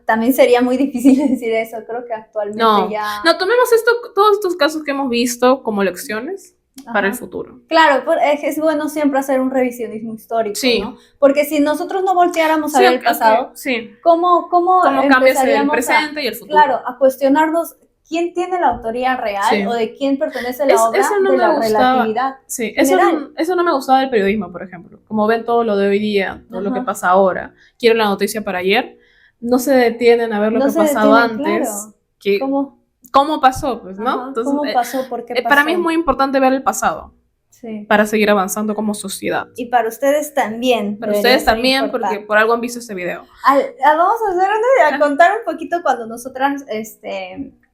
también sería muy difícil decir eso. Creo que actualmente No, tomemos todos estos casos que hemos visto como lecciones para el futuro. Claro, es bueno siempre hacer un revisionismo histórico, ¿no? Porque si nosotros no volteáramos a ver el pasado, ¿cómo cambias el presente y el futuro? Claro, a cuestionarnos quién tiene la autoría real o de quién pertenece la obra de la relatividad. Sí, eso no me gustaba del periodismo, por ejemplo. Como ven todo lo de hoy día, todo lo que pasa ahora, quiero la noticia para ayer, no se detienen a ver lo que pasado antes. Claro. ¿Cómo pasó? Pues, ¿no? Entonces, ¿cómo pasó? ¿Por qué pasó? Para mí es muy importante ver el pasado. Sí. Para seguir avanzando como sociedad. Y para ustedes también. Para ustedes también, porque por algo han visto este video. Vamos a contar un poquito cuando nosotras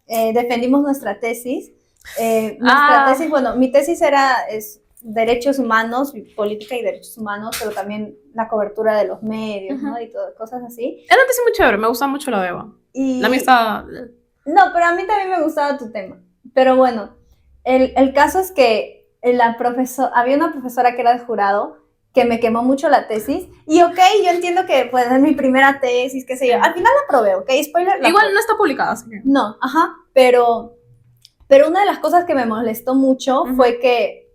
defendimos nuestra tesis. Mi tesis es derechos humanos, política y derechos humanos, pero también la cobertura de los medios, ¿no? Y todo, cosas así. Era una tesis muy chévere, me gusta mucho la de Eva. La mía está... No, pero a mí también me gustaba tu tema. Pero bueno, el caso es que había una profesora que era de jurado que me quemó mucho la tesis. Y yo entiendo que pues es mi primera tesis, qué sé yo. Al final la aprobé, ¿ok? Spoiler. Igual no está publicada, así que... No, pero una de las cosas que me molestó mucho fue que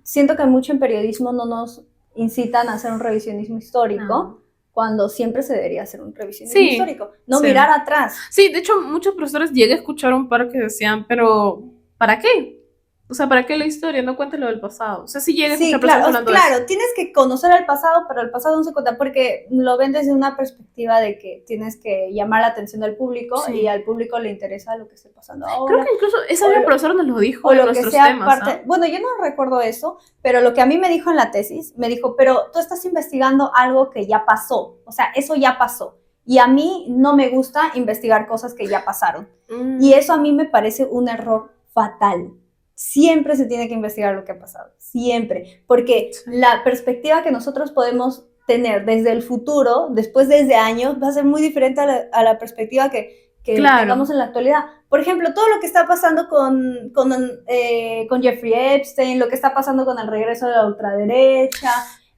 siento que mucho en periodismo no nos incitan a hacer un revisionismo histórico. Cuando siempre se debería hacer un revisionismo histórico, mirar atrás. Sí, de hecho, muchos profesores llegué a escuchar un par que decían, pero ¿para qué? O sea, ¿para qué la historia? No cuentes lo del pasado. O sea, si llegué a escuchar personas hablando de eso. Claro, tienes que conocer el pasado, pero el pasado no se cuenta porque lo ven desde una perspectiva de que tienes que llamar la atención del público y al público le interesa lo que esté pasando ahora. Creo que incluso esa profesora nos lo dijo en nuestros temas. Bueno, yo no recuerdo eso, pero lo que a mí me dijo en la tesis, me dijo, pero tú estás investigando algo que ya pasó. O sea, eso ya pasó. Y a mí no me gusta investigar cosas que ya pasaron. Y eso a mí me parece un error fatal. Siempre se tiene que investigar lo que ha pasado, siempre, porque la perspectiva que nosotros podemos tener desde el futuro, después desde años, va a ser muy diferente a la perspectiva que Claro. tengamos en la actualidad. Por ejemplo, todo lo que está pasando con Jeffrey Epstein, lo que está pasando con el regreso de la ultraderecha,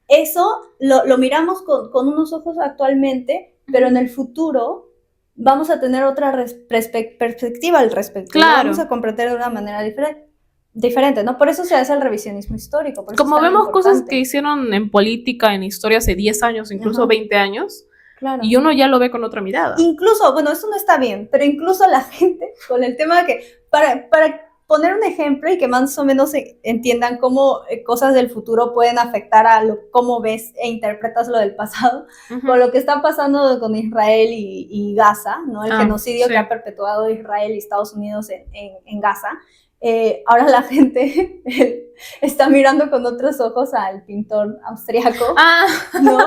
eso lo miramos con unos ojos actualmente, pero en el futuro vamos a tener otra perspectiva al respecto. Claro. Lo vamos a comprender de una manera diferente, ¿no? Por eso se hace el revisionismo histórico. Por eso Como es tan vemos cosas importante. que hicieron en política, en historia hace 10 años, incluso Ajá. 20 años, Claro. y uno ya lo ve con otra mirada. Incluso, bueno, eso no está bien, pero incluso la gente con el tema de que, para poner un ejemplo y que más o menos entiendan cómo cosas del futuro pueden afectar a cómo ves e interpretas lo del pasado, Ujú. con lo que está pasando con Israel y Gaza, ¿no? El genocidio sí. que ha perpetuado Israel y Estados Unidos en Gaza. Ahora la gente está mirando con otros ojos al pintor austriaco, Ah, ¿no?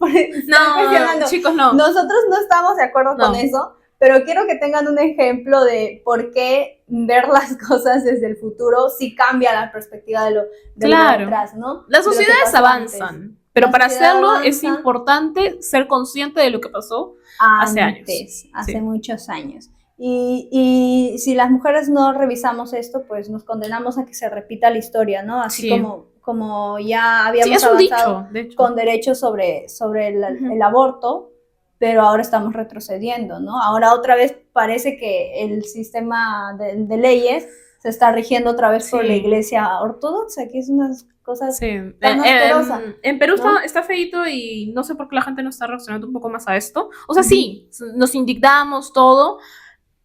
Están cuestionando. chicos, no. Nosotros no estamos de acuerdo con No. eso, pero quiero que tengan un ejemplo de por qué ver las cosas desde el futuro sí cambia la perspectiva de lo Claro. de atrás, ¿no? Las De lo que sociedades pasó avanzan, antes. pero La para sociedad hacerlo es avanza. importante ser consciente de lo que pasó hace años. Hace Sí. muchos años. Y si las mujeres no revisamos esto, pues nos condenamos a que se repita la historia, ¿no? Así Sí. como ya Sí, habíamos es un avanzado dicho, de hecho. con derechos sobre Ujú. el aborto, pero ahora estamos retrocediendo, ¿no? Ahora otra vez parece que el sistema de leyes se está rigiendo otra vez por Sí. la iglesia ortodoxa, que es unas cosas Sí. tan asquerosa, En Perú ¿no? está feíto y no sé por qué la gente no está reaccionando un poco más a esto. O sea, sí, nos indignamos todo,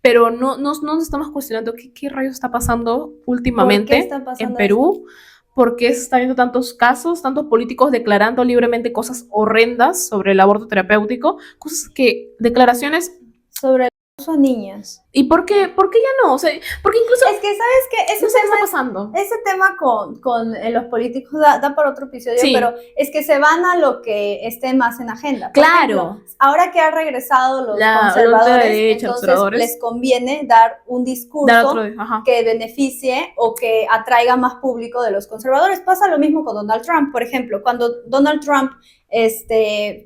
pero no nos estamos cuestionando qué rayos está pasando últimamente está pasando en Perú. ¿Por qué se están viendo tantos casos, tantos políticos declarando libremente cosas horrendas sobre el aborto terapéutico? Cosas que, declaraciones, sobre el abuso a niñas. ¿y por qué ya no? O sea, porque incluso, Es que, ¿sabes qué? no sé qué está pasando. Ese tema con los políticos da para otro episodio, Sí. pero es que se van a lo que esté más en agenda. Por Claro. ejemplo, ahora que han regresado los La conservadores, ultraderecha, entonces conservadores. les conviene dar un discurso Dar otro, ajá. que beneficie o que atraiga más público de los conservadores. Pasa lo mismo con Donald Trump, por ejemplo, cuando Donald Trump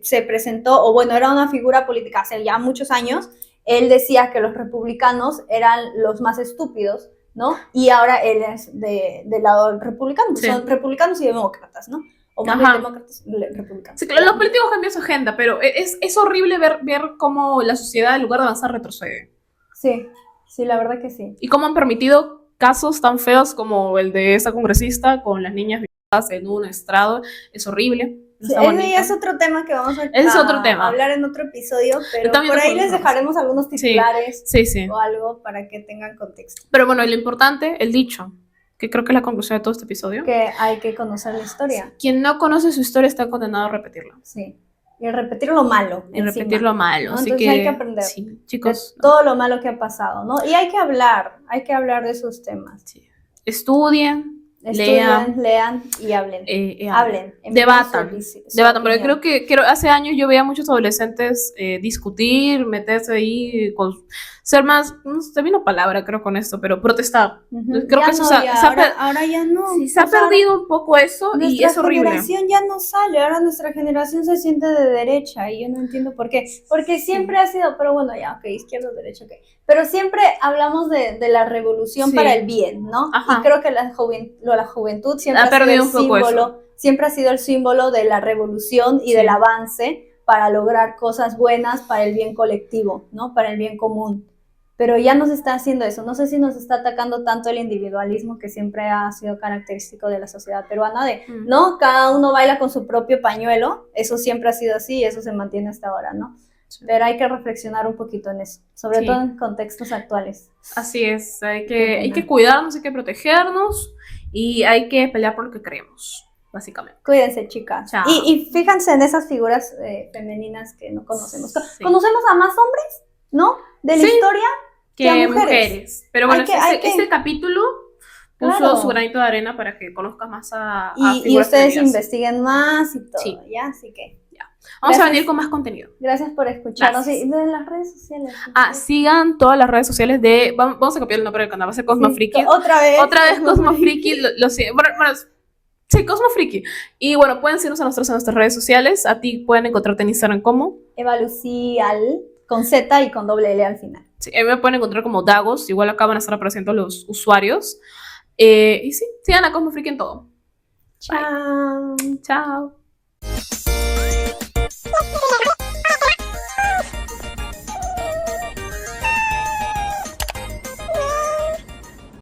se presentó, o bueno, era una figura política hace ya muchos años, él decía que los republicanos eran los más estúpidos, ¿no? Y ahora él es del lado republicano, Sí. son republicanos y demócratas, ¿no? O más Ajá. bien demócratas, republicanos. Sí, claro, los políticos cambian su agenda, pero es horrible ver cómo la sociedad, en lugar de avanzar, retrocede. Sí, la verdad que sí. Y cómo han permitido casos tan feos como el de esa congresista con las niñas violadas en un estrado. Es horrible. No Sí, está ese bonito. ya es otro tema que vamos Es otro tema. hablar en otro episodio, pero También por ahí tenemos les dejaremos algunos titulares Sí. o algo para que tengan contexto. Pero bueno, lo importante, el dicho, que creo que es la conclusión de todo este episodio. Que hay que conocer la historia. Quien no conoce su historia está condenado a repetirla. Sí. Y repetir lo malo. Y encima, repetir lo malo. ¿no? Así Entonces que, hay que aprender sí, de chicos, todo lo malo que ha pasado, ¿no? Y hay que hablar de esos temas. sí. Estudien, Estudien, lean y hablen. Hablen. Debatan. Su Debatan, pero opinión. creo que hace años yo veía a muchos adolescentes discutir, meterse ahí, ser más, no sé, termino palabra creo con esto, pero protestar. Ujú. Creo Ya que eso no, se ha- ya, se ha ahora ya no. sí, se ha O sea, perdido un poco eso y nuestra es horrible. generación ya no sale, ahora nuestra generación se siente de derecha y yo no entiendo por qué. Porque siempre ha sido, pero bueno, ya, ok, izquierda, derecha, ok. Pero siempre hablamos de la revolución Sí. para el bien, ¿no? Ajá. Y creo que la juventud siempre Ha ha sido perdido el un poco símbolo, siempre ha sido el símbolo de la revolución y Sí. del avance para lograr cosas buenas para el bien colectivo, ¿no? Para el bien común. Pero ya no se está haciendo eso. No sé si nos está atacando tanto el individualismo que siempre ha sido característico de la sociedad peruana, ¿no? Cada uno baila con su propio pañuelo. Eso siempre ha sido así y eso se mantiene hasta ahora, ¿no? Sí. Pero hay que reflexionar un poquito en eso, sobre Sí. todo en contextos actuales. Así es, hay Qué que pena. cuidarnos, hay que protegernos y hay que pelear por lo que creemos, básicamente. Cuídense, chicas. Chao. Y fíjense en esas figuras femeninas que no conocemos. Sí. ¿Conocemos a más hombres, no? De la Sí. historia. Que a Que mujeres. Pero bueno, Hay que- este capítulo puso Claro. su granito de arena para que conozcas más a Y figuras ustedes femeninas. investiguen más y todo, Sí. ¿ya? Así que Vamos a gracias. venir con más contenido. gracias por escucharnos. Gracias. Y de las redes sociales. Sigan todas las redes sociales de... Vamos a copiar el nombre del canal, va a ser Cosmo Sí, Friki. Otra vez. Otra vez Cosmo Friki, lo sé. Bueno, sí, Cosmo Friki. Y bueno, pueden seguirnos a nosotros en nuestras redes sociales. A ti pueden encontrarte en Instagram como... Eva Lucial, con Z y con doble L al final. Sí, a mí me pueden encontrar como Dagos, igual acá van a estar apareciendo los usuarios. Y sí, sigan a Cosmo Freak en todo. Chao. Chao.